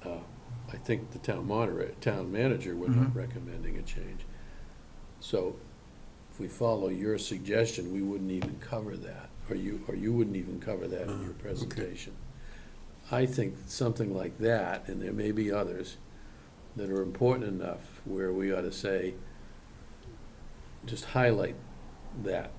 I think the town manager, we're not recommending a change. So if we follow your suggestion, we wouldn't even cover that, or you wouldn't even cover that in your presentation. I think something like that, and there may be others, that are important enough where we ought to say, just highlight that.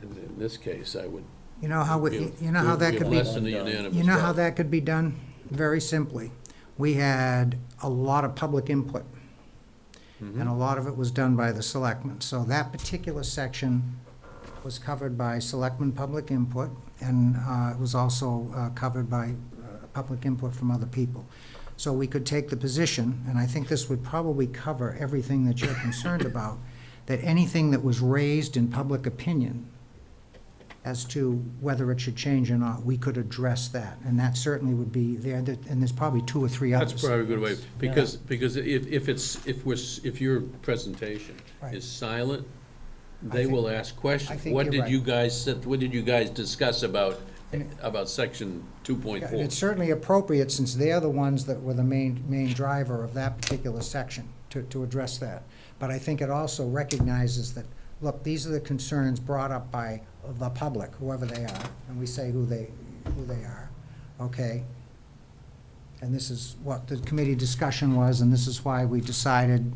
And in this case, I would. How that could be. Less than a unanimous You know how vote. that could be done? Very simply. We had a lot of public input, and a lot of it was done by the selectmen. So that particular section was covered by selectmen public input, and it was also covered by public input from other people. So we could take the position, and I think this would probably cover everything that you're concerned about, that anything that was raised in public opinion as to whether it should change or not, we could address that, and that certainly would be there, and there's probably 2 or 3 others. That's probably a good way, because if your presentation Right. is silent, I they think- will ask I questions. think What you're did right. you guys discuss about section Yeah, 2.4? and it's certainly appropriate, since they're the ones that were the main driver of that particular section, to address that. But I think it also recognizes that, look, these are the concerns brought up by the public, whoever they are, and we say who they are, okay? And this is what the committee discussion was, and this is why we decided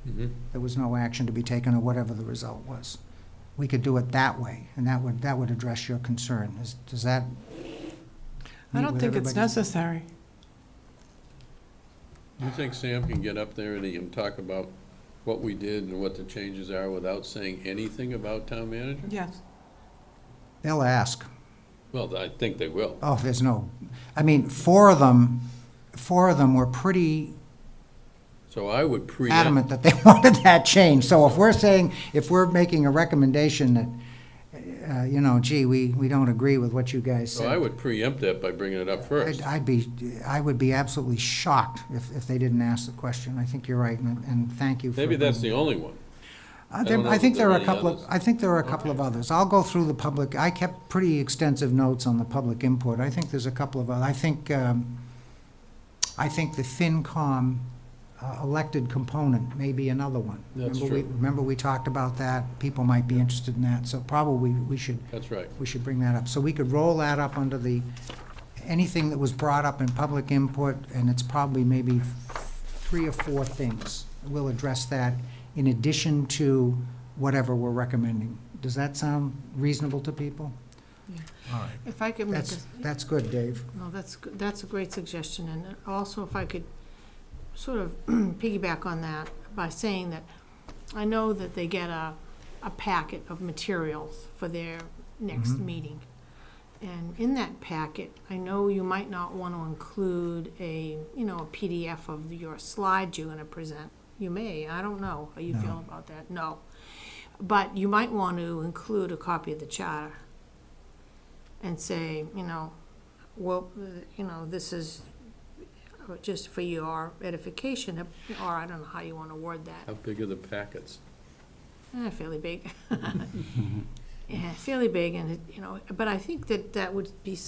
there was no action to be taken, or whatever the result was. We could do it that way, and that would address your concern. Does that? I meet don't with think it's everybody's- necessary. You think Sam can get up there and he can talk about what we did and what the changes are without saying anything about town manager? Yes. They'll ask. Well, I think they will. Oh, there's no, 4 of them were pretty So I would preempt. adamant that they wanted that change. So if we're making a recommendation that, gee, we don't agree with what you guys So I said, would preempt that by bringing it up first. I would be absolutely shocked if they didn't ask the question. I think you're right, and thank you for. Maybe that's the only one. I don't know I think if there are there a are couple any of, I think there are a couple of others. I'll go through the public, I kept pretty extensive notes on the public input. I think there's a couple of, I think the FinCom elected component may be another one. That's Remember we talked about that? People might be interested in that, so probably we should That's right. bring that up. So we could roll that up under anything that was brought up in public input, and it's probably maybe 3 or 4 things. We'll address that in addition to whatever we're recommending. Does that sound reasonable to people? Yeah. All right. If I could make That's good, Dave. No, that's a great suggestion, and also if I could sort of piggyback on that by saying that I know that they get a packet of materials for their next Mhm. meeting. And in that packet, I know you might not want to include a PDF of your slides you're gonna present. You may, I don't know how you No. feel about that, no. But you might want to include a copy of the charter and say, well, this is just for your edification, or I don't know how you want to word that. How big are the packets? Fairly big. Yeah, fairly big, and, but I think that would be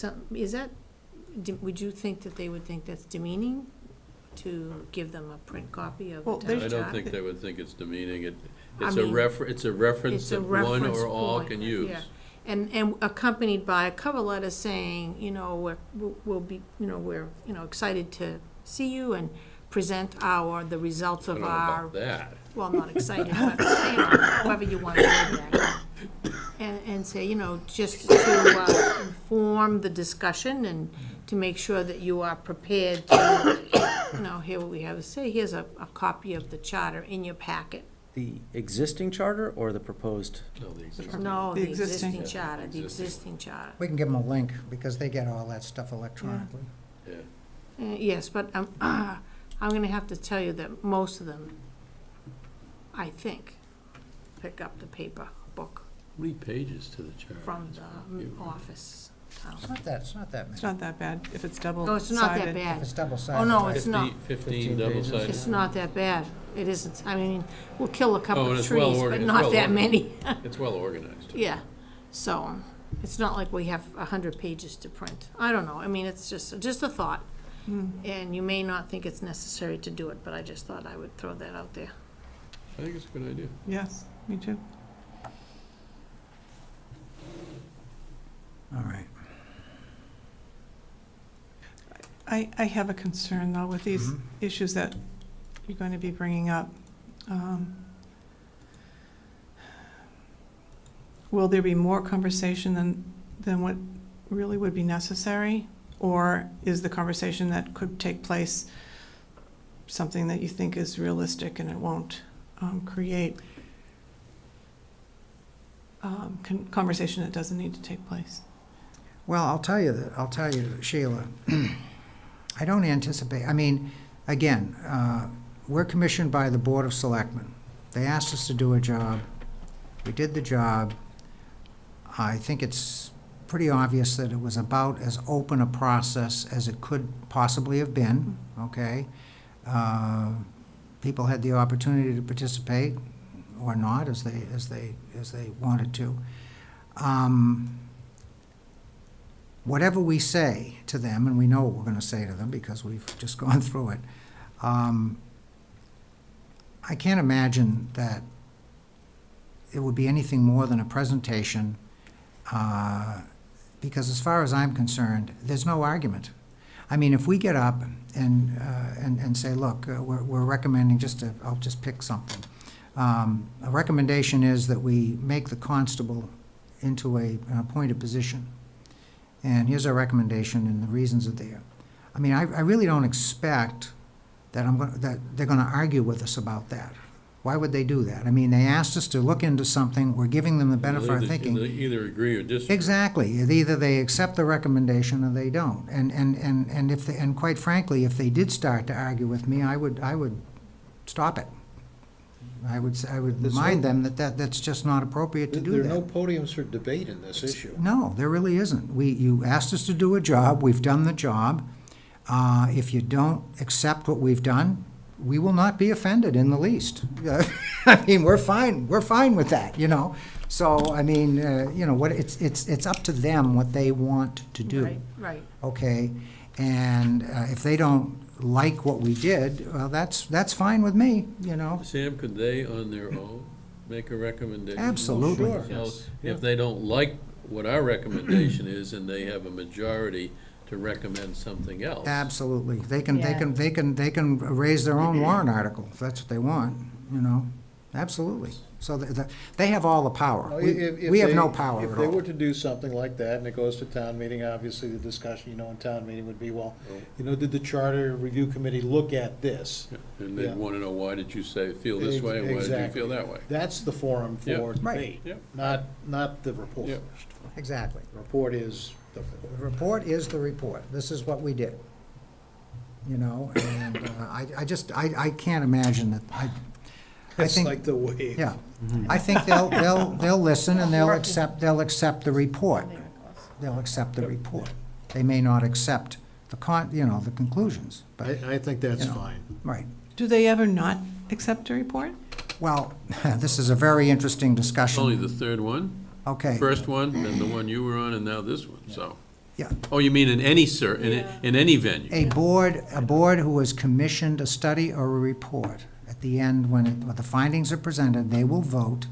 would you think that they would think that's demeaning to give them a print copy of the Well, town there's- I charter? don't think they would think it's demeaning. I It's mean, it's a reference It's a that one reference or all point, can use. yeah. And accompanied by a cover letter saying, we'll be, we're, excited to see you and present the results I of don't know our, about that. well, not excited, but, however you want to word that. And say, just to inform the discussion and to make sure that you are prepared to, hear what we have to say. Here's a copy of the charter in your packet. The existing charter or the proposed? No, the existing. No, The the existing existing. charter, the Existing. existing charter. We can give them a link, because they get all that stuff electronically. Yeah. Yes, but I'm gonna have to tell you that most of them, I think, pick up the paper book How many pages to the charter? from It's the huge. office. It's not that It's many. not that bad if it's double-sided. Oh, it's not that If bad. it's double-sided. Oh, no, right. it's not. 15 pages. double-sided. It's not that bad. It isn't. I mean, we'll kill a couple Oh, and of it's well trees, orga- but it's not well that orga- many. It's well organized. Yeah, so, it's not like we have 100 pages to print. I don't know. I mean, it's just a thought. Hmm. And you may not think it's necessary to do it, but I just thought I would throw that out there. I think it's a good idea. Yes, me too. All right. I have a concern, though, with these Mhm. issues that you're going to be bringing up. Will there be more conversation than what really would be necessary? Or is the conversation that could take place something that you think is realistic and it won't create conversation that doesn't need to take place? Well, I'll tell you, Sheila, I don't anticipate, I mean, again, we're commissioned by the Board of Selectmen. They asked us to do a job. We did the job. I think it's pretty obvious that it was about as open a process as it could possibly have been, okay? People had the opportunity to participate or not, as they wanted to. Whatever we say to them, and we know what we're going to say to them because we've just gone through it, I can't imagine that it would be anything more than a presentation, because as far as I'm concerned, there's no argument. I mean, if we get up and say, look, we're recommending I'll just pick something. A recommendation is that we make the constable into an appointed position. And here's our recommendation, and the reasons are there. I mean, I really don't expect that they're gonna argue with us about that. Why would they do that? I mean, they asked us to look into something, we're giving them the benefit of thinking. They either agree or disagree. Exactly. Either they accept the recommendation or they don't. And quite frankly, if they did start to argue with me, I would stop it. I would There's remind no- them that's just not appropriate to do There that. are no podiums for debate in this issue. No, there really isn't. You asked us to do a job, we've done the job. If you don't accept what we've done, we will not be offended in the least. I mean, we're fine with that, So, I mean, it's up to them what they want to do. Right. Okay? And if they don't like what we did, well, that's fine with me, Sam, could they, on their own, make a recommendation? Absolutely. Sure. Now, if they don't like what our recommendation is, and they have a majority to recommend something else. Absolutely. They can Yeah. raise their own warrant article if that's what they want, absolutely. So they have all the power. Well, We have no power If at they were all. to do something like that and it goes to town meeting, obviously the discussion, in town meeting would be, well, did the charter review committee look at this? And Yeah. they'd want to know, why did you feel this way, and why did you Exactly. feel that way? That's the forum Yeah. for Right. debate, Yeah. not the report. Yeah. Exactly. The report is the The report is the report. This is what we did. And I can't imagine that, I It's think- like the wave. yeah. I think they'll listen and they'll accept the report. They'll accept the report. They may not accept the the conclusions, but, I think that's You know. fine. right. Do they ever not accept a report? Well, this is a very interesting Only discussion. the third one? Okay. First one, then the one you were on, and now this one, so. Yeah. Oh, you mean in any in any venue? A board who has commissioned a study or a report, at the end, when the findings are presented, they will vote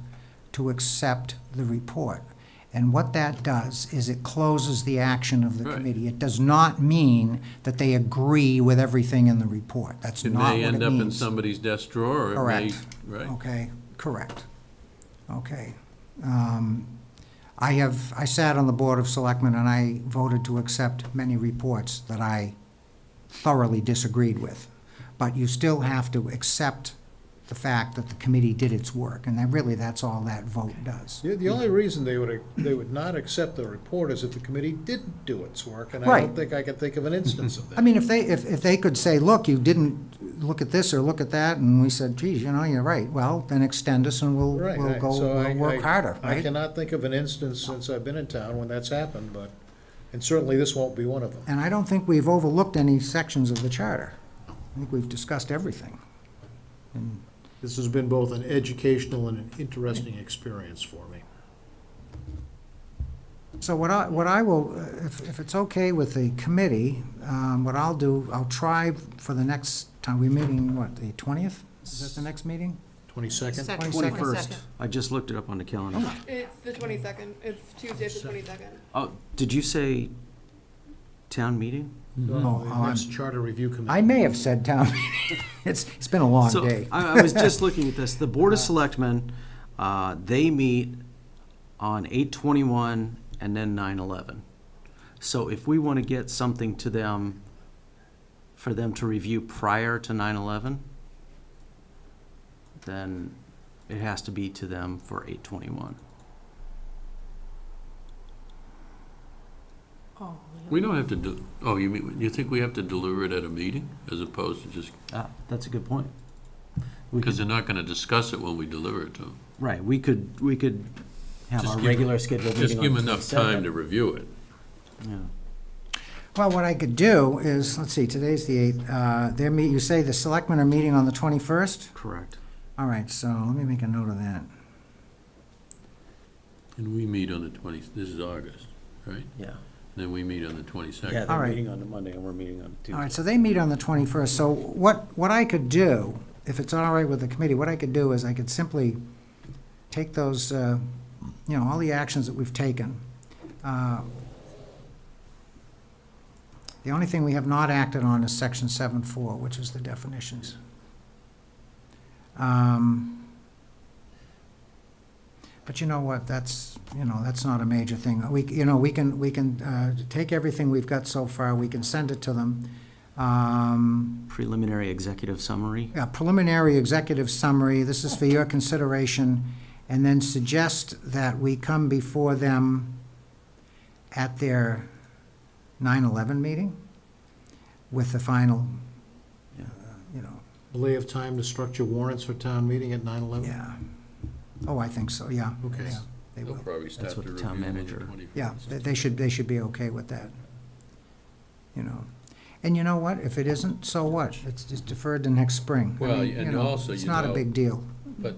to accept the report. And what that does is it closes the action of the Right. committee. It does not mean that they agree with everything in the report. That's It not what may it end up in means. somebody's desk drawer, or it may, Correct. right? Okay, correct. Okay. I sat on the Board of Selectmen and I voted to accept many reports that I thoroughly disagreed with. But you still have to accept the fact that the committee did its work, and that's all that vote does. The only reason they would not accept the report is if the committee didn't do its work, and I Right. don't think I can think of an instance of that. I mean, if they could say, look, you didn't look at this or look at that, and we said, geez, you're right, well, then extend us and we'll Right, we'll right. go, So we'll work harder, I right? cannot think of an instance since I've been in town when that's happened, and certainly this won't be one of them. And I don't think we've overlooked any sections of the charter. I think we've discussed everything. And This has been both an educational and an interesting experience for me. so what I will, if it's okay with the committee, what I'll do, I'll try for the next time, we're meeting, what, the 20th? Is that the next meeting? 22nd? 21st. I just looked it up on the calendar. It's the 22nd. It's Tuesday the 22nd. Oh, did you say town meeting? No, Oh, that's Charter Review Committee. I may have said town meeting. It's been a long So, day. I was just looking at this. The Board of Selectmen, they meet on 8/21 and then 9/11. So if we want to get something to them, for them to review prior to 9/11, then it has to be to them for 8/21. Oh, We don't have to you think we have to deliver it at a meeting, as opposed to just, Ah, that's a good point. We because could, they're not gonna discuss it when we deliver it to them. right, we could have Just our give- regular scheduled meeting Just on give the them enough time 22nd. to review it. Yeah. Well, what I could do is, let's see, today's the 8th. You say the selectmen are meeting on the 21st? Correct. All right, so let me make a note of that. And we meet on the 20th, this is August, right? Yeah. Then we meet on the 22nd. Yeah, All they're right. meeting on the Monday and we're meeting on Tuesday. All right, so they meet on the 21st. So what I could do, if it's all right with the committee, what I could do is I could simply take those, all the actions that we've taken. The only thing we have not acted on is section 7.4, which is the definitions. But you know what, that's not a major thing. We can take everything we've got so far, we can send it to them. Preliminary executive summary. Yeah, preliminary executive summary, this is for your consideration, and then suggest that we come before them at their 9/11 meeting with the final, Will they have time to structure warrants for town meeting at 9/11? yeah. Oh, I think so, yeah. Okay. Yeah, they They'll will. probably start what to the review town on the manager- 21st. Yeah, they should be okay with that, And you know what, if it isn't, so what? It's just deferred to next spring. I Well, mean, and also, it's not a big deal. But,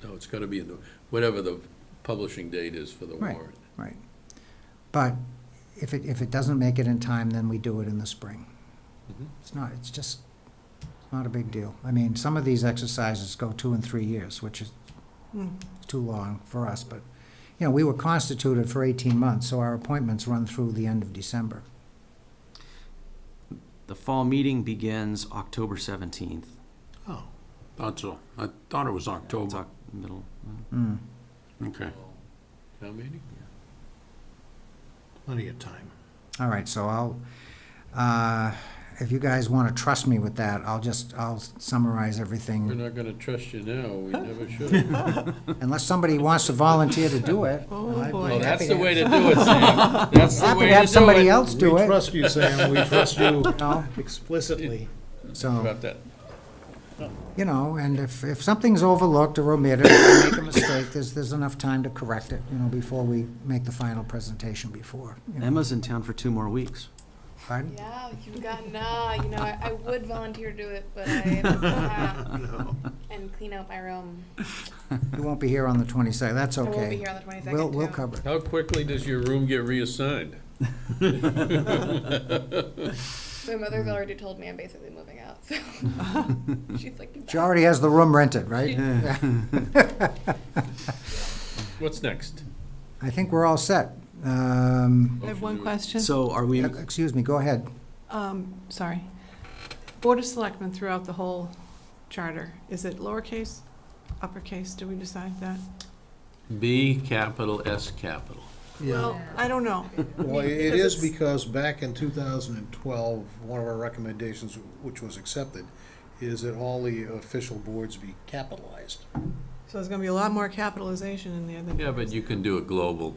no, it's gotta be in whatever the publishing date is for the Right. warrant. Right. But if it doesn't make it in time, then we do it in the spring. Mhm. It's not a big deal. I mean, some of these exercises go 2 and 3 years, which is too long for us, but, we were constituted for 18 months, so our appointments run through the end of December. The fall meeting begins October 17th. Oh, Thought so. I thought it was It's October. middle. Hmm. Okay. Town meeting? Plenty of time. All right, so if you guys want to trust me with that, I'll summarize We're everything. not gonna trust you now, we never should have. Unless somebody wants to volunteer to do it. Oh, I'd be boy. Well, that's happy the way to do it, Sam. That's the Happy way to to have do somebody it. else do We it, trust you, Sam, we trust you know, explicitly. How so, about that? and if something's overlooked or omitted, or we make a mistake, there's enough time to correct it, before we make the final presentation before. Emma's in town for 2 more weeks. Pardon? Yeah, you got I would volunteer to do it, but I No. and clean out my room. You won't be here on the 22nd, that's I won't be okay. here on the 22nd. We'll too. cover it. How quickly does your room get reassigned? My mother's already told me I'm basically moving out, so she's like, She already has the room rented, right? What's next? I think we're all set. I have one question. So are we, Excuse me, go ahead. Sorry. Board of Selectmen throughout the whole charter, is it lowercase, uppercase? Did we decide that? B capital S capital. Well, I don't know. Well, it Because is it's- because back in 2012, one of our recommendations, which was accepted, is that all the official boards be capitalized. So there's gonna be a lot more capitalization in there than. Yeah, but you can do a global,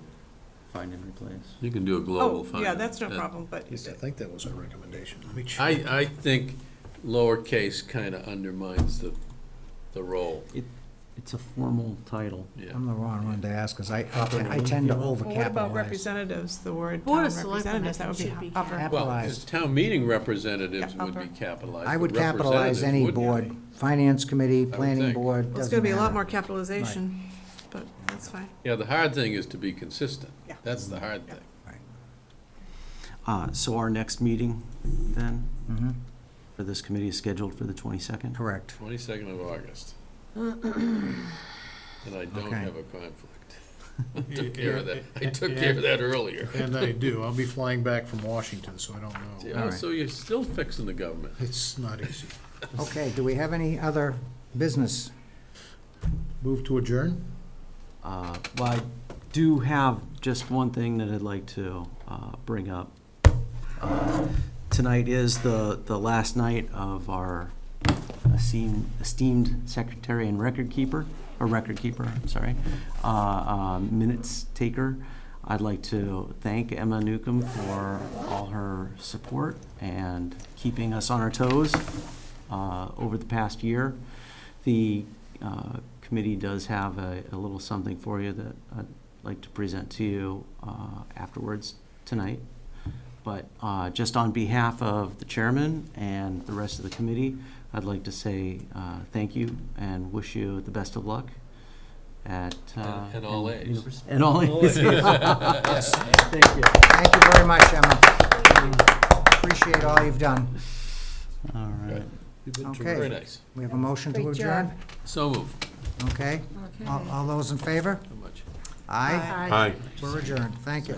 find and replace? you can do a global Oh, fund. yeah, that's no problem, but At least I think that was our recommendation. Let me check. I think lowercase kind of undermines the role, It's a formal title. yeah. I'm the wrong one to ask, because I tend to Well, what about overcapitalize. representatives, the word Board town of Selectmen, representatives, that would should be be upper. cap- Well, Capitalized. town meeting representatives Yeah, would be upper. capitalized. I would but capitalize any representatives wouldn't. board, finance committee, would planning think. board, Well, it's doesn't gonna be a lot matter. more capitalization, but that's fine. Yeah, the hard thing is to be consistent. Yeah. That's the hard thing. So our next meeting then Mhm, for this committee is scheduled for the 22nd? correct. 22nd of August. And I don't Okay. have a conflict. I took care of that. I took care of that earlier. And I do. I'll be flying back from Washington, so I don't know. Yeah, All right. so you're still fixing the government. It's not easy. Okay, do we have any other business? Move to adjourn? Well, I do have just one thing that I'd like to bring up. Tonight is the last night of our esteemed secretary and record keeper, I'm sorry, minutes taker. I'd like to thank Emma Newcomb for all her support and keeping us on our toes over the past year. The committee does have a little something for you that I'd like to present to you afterwards tonight. But just on behalf of the chairman and the rest of the committee, I'd like to say thank you and wish you the best of luck at. And all A's. university. And all A's. Thank you. Thank you very much, Emma. Appreciate all you've done. All right. You've been Okay. Very nice. We have a motion to Great adjourn? job. So moved. Okay. Okay. All those in favor? How much? Aye. Aye. Hi. We're adjourned. Thank you.